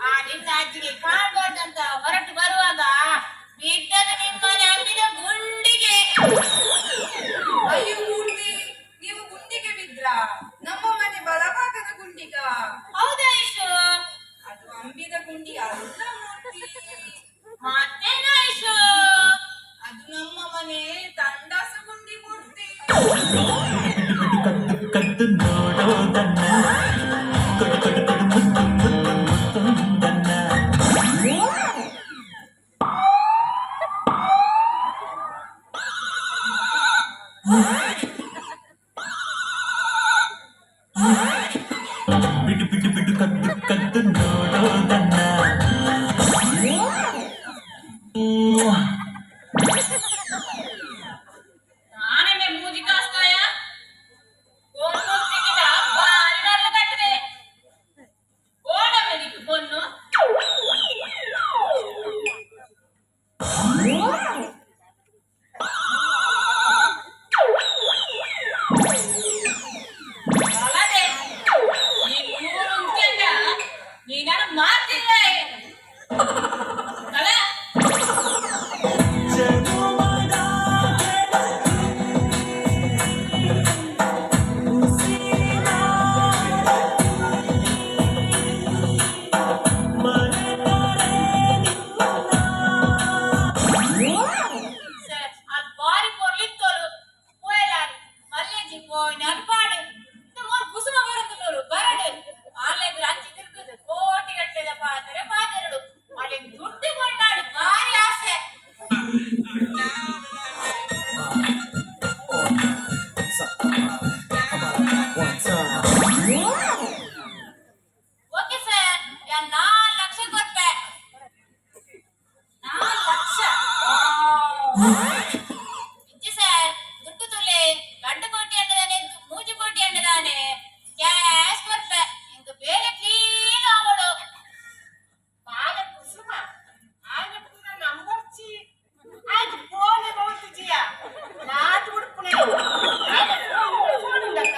ಆ ನಿನ್ನ ಅಜ್ಜಿಗೆ ಕಾಣ್ಬಾರ್ದಂತ ಹೊರಟು ಬರುವಾಗ ಬಿದ್ದದ ನಿಮ್ಮನೆ ಅಂಬಿದ ಗುಂಡಿಗೆ ಅಯ್ಯೋ ಮೂರ್ತಿ ನೀವು ಗುಂಡಿಗೆ ಬಿದ್ರಾ? ನಮ್ಮ ಮನೆ ಬಲಭಾಗದ ಗುಂಡಿಗ ಹೌದಾ ಆಯ್ಷು ಅದು ಅಂಬಿದ ಗುಂಡಿ ಅಲ್ಲ ಮೂರ್ತಿ, ಮತ್ತೇನು ಆಯ್ಷು ಅದು ನಮ್ಮ ಮನೆ ತಂಡಾಸ ಗುಂಡಿ ಮೂರ್ತಿ. ಕದ್ದು ಕದ್ದು ನೋಡೋದನ್ನ ಕೊಡು ಕೊಡು ಕೊಡು ಮುತ್ತು ಮುತ್ತು ಮುತ್ತೊಂದನ್ನ ಬಿಡು ಬಿಡು ಬಿಡು ಕದ್ದು ಕದ್ದು ನೋಡೋದನ್ನ ನಾನೇ ಮೂಜಿ ಕಾಸ್ತಾಯ ಒಂದೊಂದಿಗಿನ ಭಾರಿ ನಡ್ಲು ಕಟ್ಟಿದೆ ಓಡ ಮೇಲಿಟ್ಟು ಕೊನ್ನು ಅಲ್ಲದೆ ಈ ಮೂರು ಉಂಟಂಡ ನೀನನ್ನು ಮಾತಿಲ್ಲ ಅಲ್ಲ அது பாரி பொருளித்தோlu போயலாடு மல்லேஜி போய் நல்பாடு இந்த மூணு குசுಮ ಬರುತ್ತಲ್ಲೋರು ಬರಡು ಆನ್ಲೈನ್ ಅಂಚಿ ತಿರುಗುದು ಕೋಟಿ ಗಟ್ಟಲೆ ಪಾದರಡು ಅಲ್ಲಿ ದುಡ್ಡು ಕೊಂಡಾಡು ಭಾರಿ ಆಸೆ ಓಕೆ ಸರ್ ನಾನು 4 ಲಕ್ಷ ಕೊಟ್ಟೆ 4 ಲಕ್ಷ ಇಜ್ಜಿ ಸರ್ ದುಡ್ಡು ತುಲೆ ಗಂಡು ಕೋಟಿ ಅಂಡದಾನೆ ಮೂಜು ಕೋಟಿ ಅಂಡದಾನೆ ಕ್ಯಾಶ್ ಕೊಟ್ಟೆ ಇಂದು ಬೇಲೆ ಕ್ಲೀನ್ ಆಗೋಡು ಬಾಗ ಕುಸುಮ ಆಗ ಪೂರ ನಂಬರ್ಚಿ ಆಗ ಫೋನ್ ನೋಡ್ತಿದ್ದೀಯ ನಾಟ್ ಉಡುಪುನೆ ಆಗ ಫೋನ್ ಉಂಡಕ್ಕ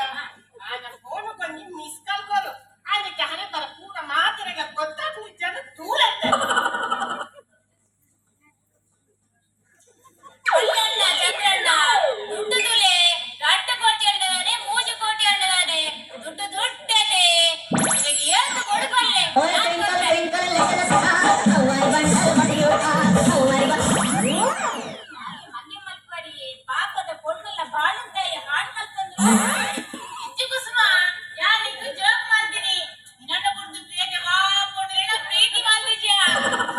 ಆಗ ಫೋನ್ ಕೊಂಡಿ ಮಿಸ್ ಕಾಲ್ ಕೊರು ಅದಕ್ಕೆ ಹಣೆ ತರ ಪೂರ ಮಾತಿನಾಗ ಗೊತ್ತಾಗ್ಲಿ ಜನ ದೂರ ಅಲ್ಲಣ್ಣ ಚಂದ್ರಣ್ಣ ದುಡ್ಡು ತುಲೆ ಗಂಟು ಕೋಟಿ ಅಂಡದಾನೆ ಮೂಜು ಕೋಟಿ ಅಂಡದಾನೆ ದುಡ್ಡು ದುಡ್ಡದೆ ನಿನಗೆ ಏನು ಕೊಡುಬಲ್ಲೆ ನಾನು ಕೊಡ್ತೇನೆ. ಹಂಗೆ ಮಲ್ಪಡಿ ಪಾಪದ பொண்ணுಲ್ಲ ಬಾಳುಂತಾಯ ಹಾಡು ಕಲ್ತಂದ್ರು ಇಜ್ಜು ಕುಸುಮ ಯಾರಿಗೂ ಜೋಕ್ ಮಾಡ್ತೀನಿ ನಿನ್ನ ಕುಡ್ದು ಪ್ರೀತಿ ಹಾಕೊಂಡ್ರೆ ಪ್ರೀತಿ ಮಾಡ್ತಿದ್ಯಾ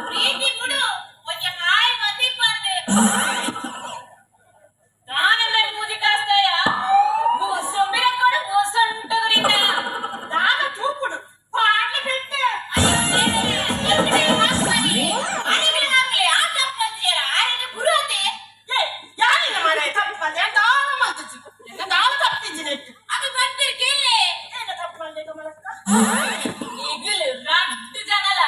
ಪ್ರೀತಿ ಬಿಡು ಒಂಜೆ ಹಾಯ್ ಮಂದಿ ಬಂದೆ ನಾನೆಲ್ಲ ಮೂಜಿ ಕಾಸ್ತಾಯ ಮೂಸೊಂಬಿರ ಕೊಡು ಮೂಸೊಂಟಗರಿಂದ ದಾನ ತೂಪುಡು ಪಾಟ್ಲಿ ಬಿಟ್ಟು ಅಯ್ಯೋ ದೇವರೇ ಎಕ್ಕಡೆ ಹಾಕ್ಬರಿ ಅಡಿಗೆ ಹಾಕ್ಲಿ ಆ ತಪ್ಪಂದಿಯರ ಆರಿನ ಗುರುತೆ ಯಾರಿನ ಮನೆ ತಪ್ಪಂದೆ ದಾನ ಮಾಡ್ತಿದ್ದಿ ದಾನ ತಪ್ಪಿದ್ದೀನಿ ಅದು ಬಂದಿರ್ ಕೇಳಿ ಏನು ತಪ್ಪು ಮಾಡಿದ ಮಲಕ್ಕ ಈಗಲೂ ರಡ್ಡು ಜನಲ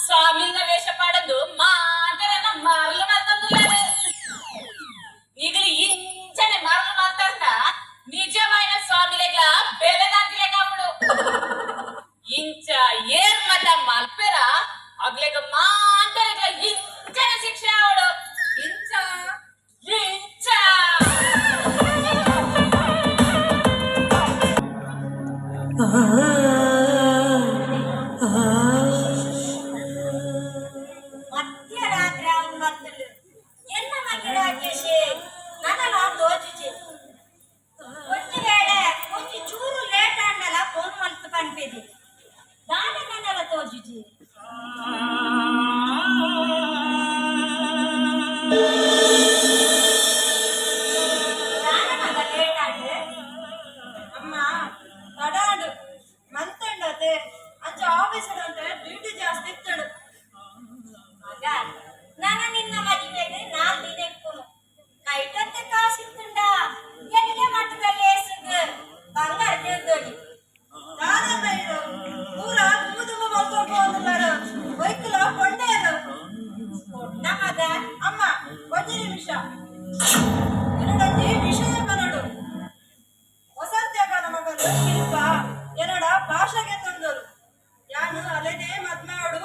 ಸ್ವಾಮಿನ ವೇಷ ಪಾಡದು ಮಾತರನ್ನ ಮರಳು ಮಾಡ್ತಂದುಲ್ಲಾರು ಈಗಲೂ ಇಂಚನೆ ಮರಳು ಮಾಡ್ತಂದ ನಿಜವಾಯಿನ ಸ್ವಾಮಿಲೆಗ್ಲ ಬೆಲೆದಾಂತಿಲೆ ಕಾಪುಡು ಇಂಚ ಏರ್ ಮತ ಮಲ್ಪೆರ ಅಗ್ಲೆಗ ಮಾಂತರೆಗ್ಲ ಇಂಚನೆ ಶಿಕ್ಷೆ ಆವಡು ಇಂಚ ಎರಡನೇ ವಿಷಯ ಕನ್ನಡು ವಸಂತ್ಯಾಗನ ಮಗನು ಶಿಲ್ಪ ಎರಡ ಭಾಷೆಗೆ ತಂದರು ಯಾನು ಅಲೆದೇ ಮದ್ಮಾಡು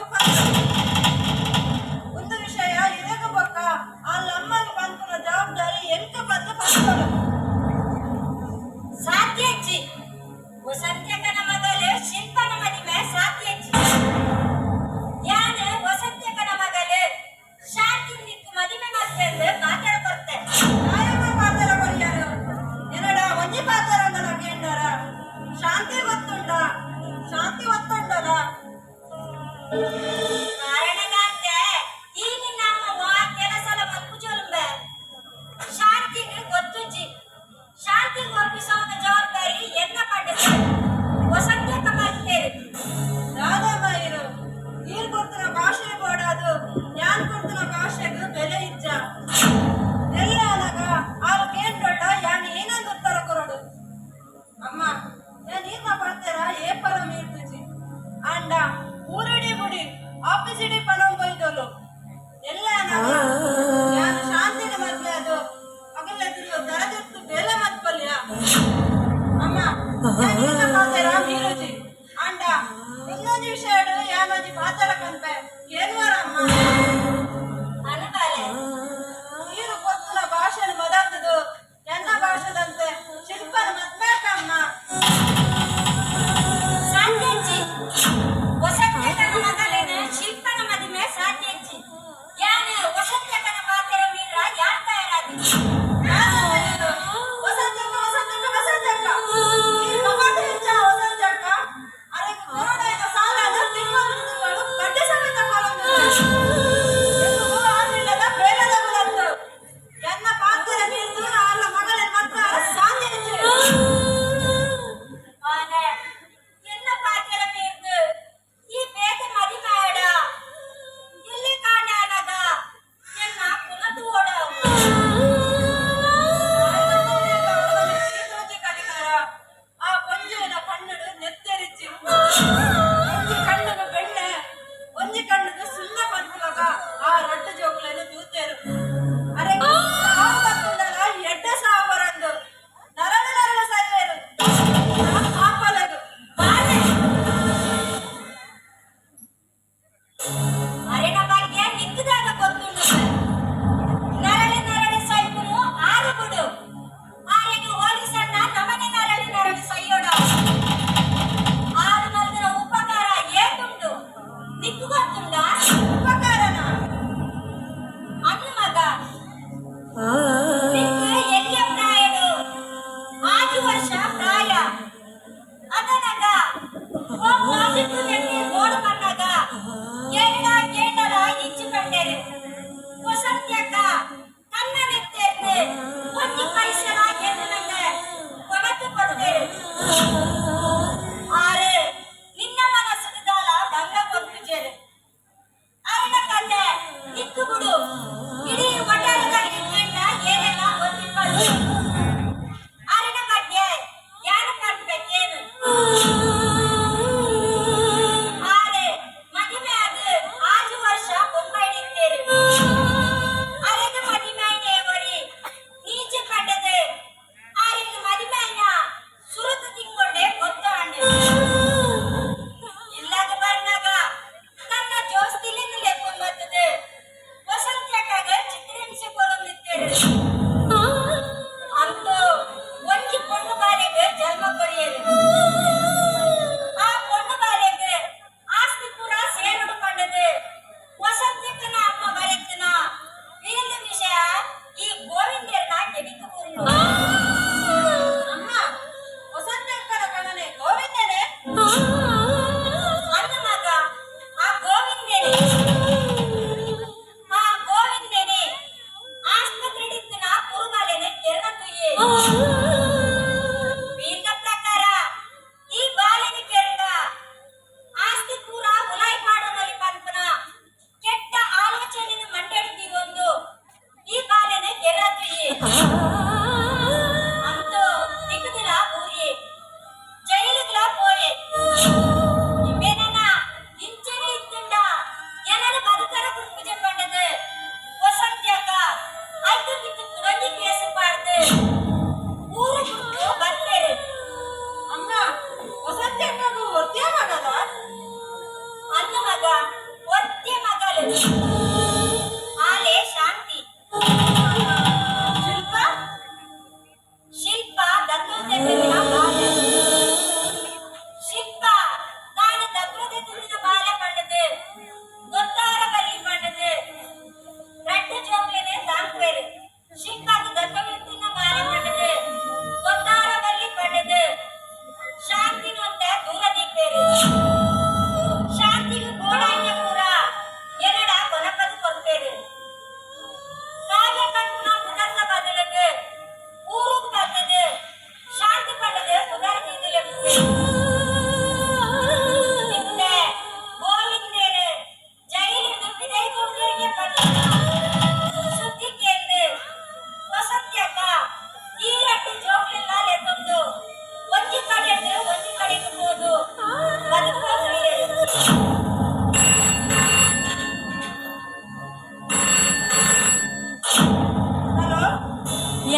ಒಂದು ವಿಷಯ ಇದಕ್ಕೆ ಬೊಕ್ಕ ಆ ಲಮ್ಮನ ಬಂದ್ಕೊಳ ಜವಾಬ್ದಾರಿ ಎಂಕ ಬಂದು ಬಂದ್ಕೊಳು ಸಾಧ್ಯಜ್ಜಿ ವಸಂತ್ಯಕನ ಮಗಲು ಶಿಲ್ಪನ ಮದಿಮೆ ಸಾಧ್ಯಜ್ಜಿ ಯಾನು ವಸಂತ್ಯಕನ ಮಗಲು ಶಾಂತಿ ನಿಕ್ಕು ಮದಿಮೆ ಮತ್ತೆ ಮಾತಾಡ ಬರ್ತೆ ನಾಯಮ್ಮ ಪಾತ್ರ ಬರ್ಯಾರು ಏನಡ ಒಂಜಿ ಪಾತ್ರ ನನಗೆ ಎಂಡರ ಶಾಂತಿ ಒತ್ತುಂಡಲ ಕಾರಣದಂತೆ ಈಗ ನಮ್ಮ ಕೆಲಸಲ ಮಲ್ಪುಜೊಲುಂಬೆ ಶಾಂತಿಗೆ ಗೊತ್ತುಜ್ಜಿ ಶಾಂತಿಗೆ ಒಪ್ಪಿಸೋದ ಜವಾಬ್ದಾರಿ ಎನ್ನ ಪಡೆದು ವಸಂತ್ಯಕ ಮಾಡ್ತೇವೆ ರಾಧಮ್ಮ ಇರು ನೀರು ಕೊಡ್ತಿನ ಭಾಷೆ ಬೋಡಾದು ಯಾನ್ ಕೊಡ್ತಿನ ಭಾಷೆಗೂ ಬೆಲೆ ಇಜ್ಜ ಎಲ್ಲ ಅನಗ ಆರು ಕೇಂದ್ರೊಡ್ಡ ಯಾನ್ ಏನಂದು ಉತ್ತರ ಕೊರಡು ಅಮ್ಮ ಯಾನ್ ನೀರ್ನ ಪಡ್ತೇರ ಏಪಲ ಮೀರ್ತುಜಿ ಅಂಡ ಊರಿಡಿ ಬುಡಿ ಆಫೀಸಿಡಿ ಪಣಂ ಬೈದೋಲು ಎಲ್ಲ ಅನಗ ಯಾನ್ ಶಾಂತಿನ ಮದ್ವೆ ಅದು ಅಗಲೆದ್ರು ದರದಿತ್ತು ಬೆಲೆ ಮತ್ಪಲ್ಯ ಅಮ್ಮ ಯಾನ್ ನೀರ್ನ ಪಡ್ತೇರ ಮೀರುಜಿ ಅಂಡ ಇನ್ನೊಂದು ವಿಷಯ ಯಾನದಿ ಮಾತಾಡಕಂತೆ ಕೇಳುವರಮ್ಮ ಅನುಬಾಲೆ ನೀರು ಗೊತ್ತಿನ ಭಾಷೆನ ಮದಾಗ್ತದು ಎನ್ನ ಭಾಷೆದಂತೆ ಶಿಲ್ಪನ ಮದ್ಬೇಕಮ್ಮ ಸಾಧ್ಯಜ್ಜಿ ವಸಂತ್ಯಕನ ಮಗಲಿನ ಶಿಲ್ಪನ ಮದಿಮೆ ಸಾಧ್ಯಜ್ಜಿ ಯಾನು ವಸಂತ್ಯಕನ ಪಾತ್ರ ಮೀರ ಯಾನ್ ತಯಾರಾದಿ ವಸಂತ್ಯಕ ಈ ಮಗದ ಹೆಚ್ಚ ವಸಂತ್ಯಕ ಅದಕ್ಕೆ ಕೊರಡೆಯ ಸಾಲದ ತಿಮ್ಮಗಳು ಬಡ್ಡಿ ಸಮೇತ ಕೊರೊಂದು ಆದಿಲ್ಲದ ಬೇಡದ ಬಲತ್ತು ಎನ್ನ ಪಾತ್ರ ಮೀರ್ದು ಅಲ್ಲ ಮಗಳ ಮತ್ತ ಸಾಧ್ಯಜ್ಜಿ ಆನೆ ಎನ್ನ ಪಾತ್ರ ಮೀರ್ದು ಈ ಬೇಗ ಮದಿಮಾಡ ಇಲ್ಲಿ ಕಾಣಾನಗ ಎನ್ನ ಕುಲತು ಓಡ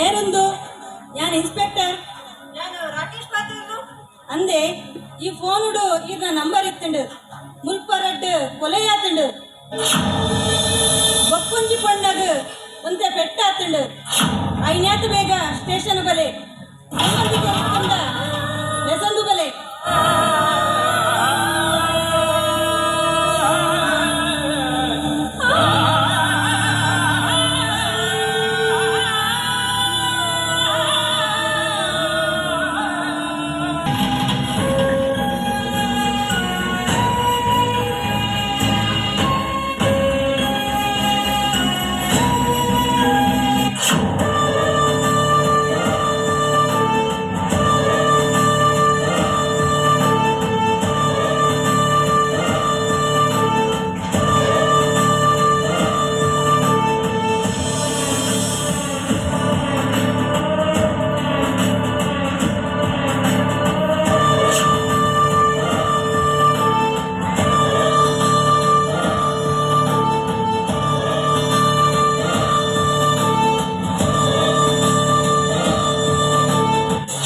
ഏറെന്തോ ഞാൻ ഇൻസ്പെക്ടർ ನಾನು ರಾಕೇಶ್ ಪಾತ್ರನು ಅಂದೆ ಈ ಫೋನುಡು ಇರ್ನ ನಂಬರ್ ಇತ್ತುಂಡು ಮುಲ್ಪರಡ್ಡು ಕೊಲೆಯಾತುಂಡು ಬೊಕ್ಕೊಂಜಿ ಪಣ್ಣಗ ಒಂತೆ ಪೆಟ್ಟಾತುಂಡು ಐನ್ಯಾತು ಬೇಗ ಸ್ಟೇಷನ್ ಬಲೆ ಲೆಸಂದು ಬಲೆ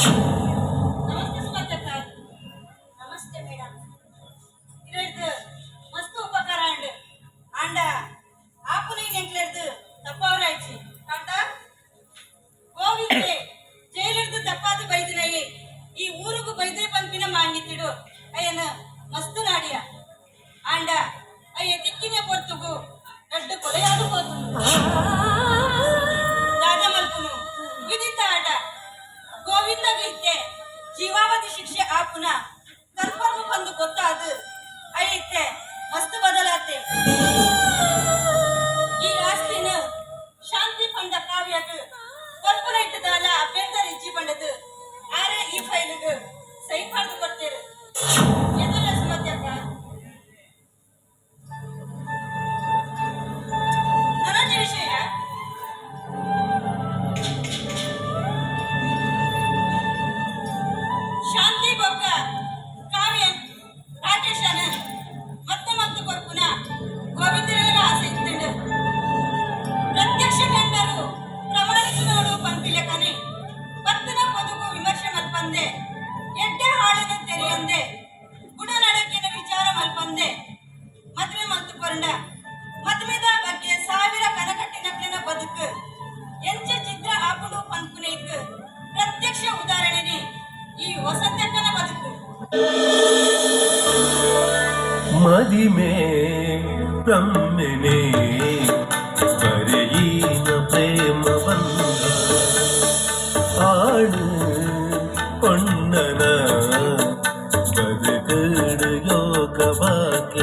ನಮಸ್ತೆ ಸುಮತಕ್ಕ ನಮಸ್ತೆ ಮೇಡಮ್ ಇರಡ್ದು ಮಸ್ತ್ ಉಪಕಾರ ಅಂಡ್ ಆಂಡ ಆಪುನ ನೆಂಟ್ಲೆಡ್ದು ತಪ್ಪವರಾಯ್ಚಿ ಕಾಂತ ಗೋವಿಂದೆ ಜೈಲಿಡ್ದು ತಪ್ಪಾದು ಬೈದಿನಯ್ಯ ಈ ಊರಿಗೂ ಬೈದೆ ಪಂಪಿನ ಮಾಂಗಿತ್ತಿಡು ಅಯ್ಯನ ಮಸ್ತ್ ನಾಡಿಯ ಆಂಡ ಅಯ್ಯ ದಿಕ್ಕಿನ ಪೊರ್ತುಗು ದೊಡ್ಡ ಕೊಲೆಯಾದು ಹೋತು ದಾದ ಮಲ್ಪುನು ವಿದಿತ ಆಟ ಗೋವಿಂದಗ ಇತ್ತೆ ಜೀವಾವಧಿ ಶಿಕ್ಷೆ ಆಪುನ ಕನ್ಫರ್ಮ್ ಬಂದು ಗೊತ್ತಾದ ಅಯ್ಯತ್ತೆ ಮಸ್ತ್ ಬದಲಾತೆ ಈ ಆಸ್ತಿನ ಶಾಂತಿ ಪಂಡ ಕಾವ್ಯಕ ಕೊರ್ಪುರ ಇಟ್ಟದಾಲ ಅಭ್ಯಂತರ ಇಜ್ಜಿ ಪಂಡದು ಆರೆ ಈ ಫೈಲ್ಗ ಸೈ ಪಡೆದು ಕೊಡ್ತೇರು ಎದುರ ಸುಮತ್ಯಕ್ಕ ನನಗೆ ವಿಷಯ ಶಾಂತಿ ಬೊಕ್ಕ ಕಾವ್ಯನ್ ರಾಕೇಶನ ಮತ್ತೆ ಮತ್ತು ಕೊರ್ಪುನ ಗೋವಿಂದರ ಆಸೆ ಇತ್ತಂಡು ಪ್ರತ್ಯಕ್ಷ ಕಂಡರು ಪ್ರಮಾಣಿಸಿ ನೋಡು ಪಂಪಿಲೆ ಕನೆ ಪತ್ತನ ಬದುಕು ವಿಮರ್ಶೆ ಮಲ್ಪಂದೆ ಎಡ್ಡೆ ಹಾಳನ ತೆರೆಯಂದೆ ಗುಣ ನಡಕಿನ ವಿಚಾರ ಮಲ್ಪಂದೆ ಮದುವೆ ಮಲ್ತು ಕೊಂಡ ಮದುವೆದ ಬಗ್ಗೆ ಸಾವಿರ ಕನಕಟ್ಟಿನಕ್ಲಿನ ಬದುಕು ಎಂಚ ಚಿತ್ರ ಆಪುಡು ಪಂಪುನೇಕ್ ಪ್ರತ್ಯಕ್ಷ ಉದಾಹರಣೆನೆ ಈ ವಸಂತಕ್ಕನ ಬದುಕು ಮದಿಮೆ ಬ್ರಹ್ಮನೆ ಬರೆಯಿನ ಪ್ರೇಮವನ್ನ ಆಡು ಪೊಣ್ಣನ ಬದುಕಡು ಯೋಗ ಭಾಗ್ಯ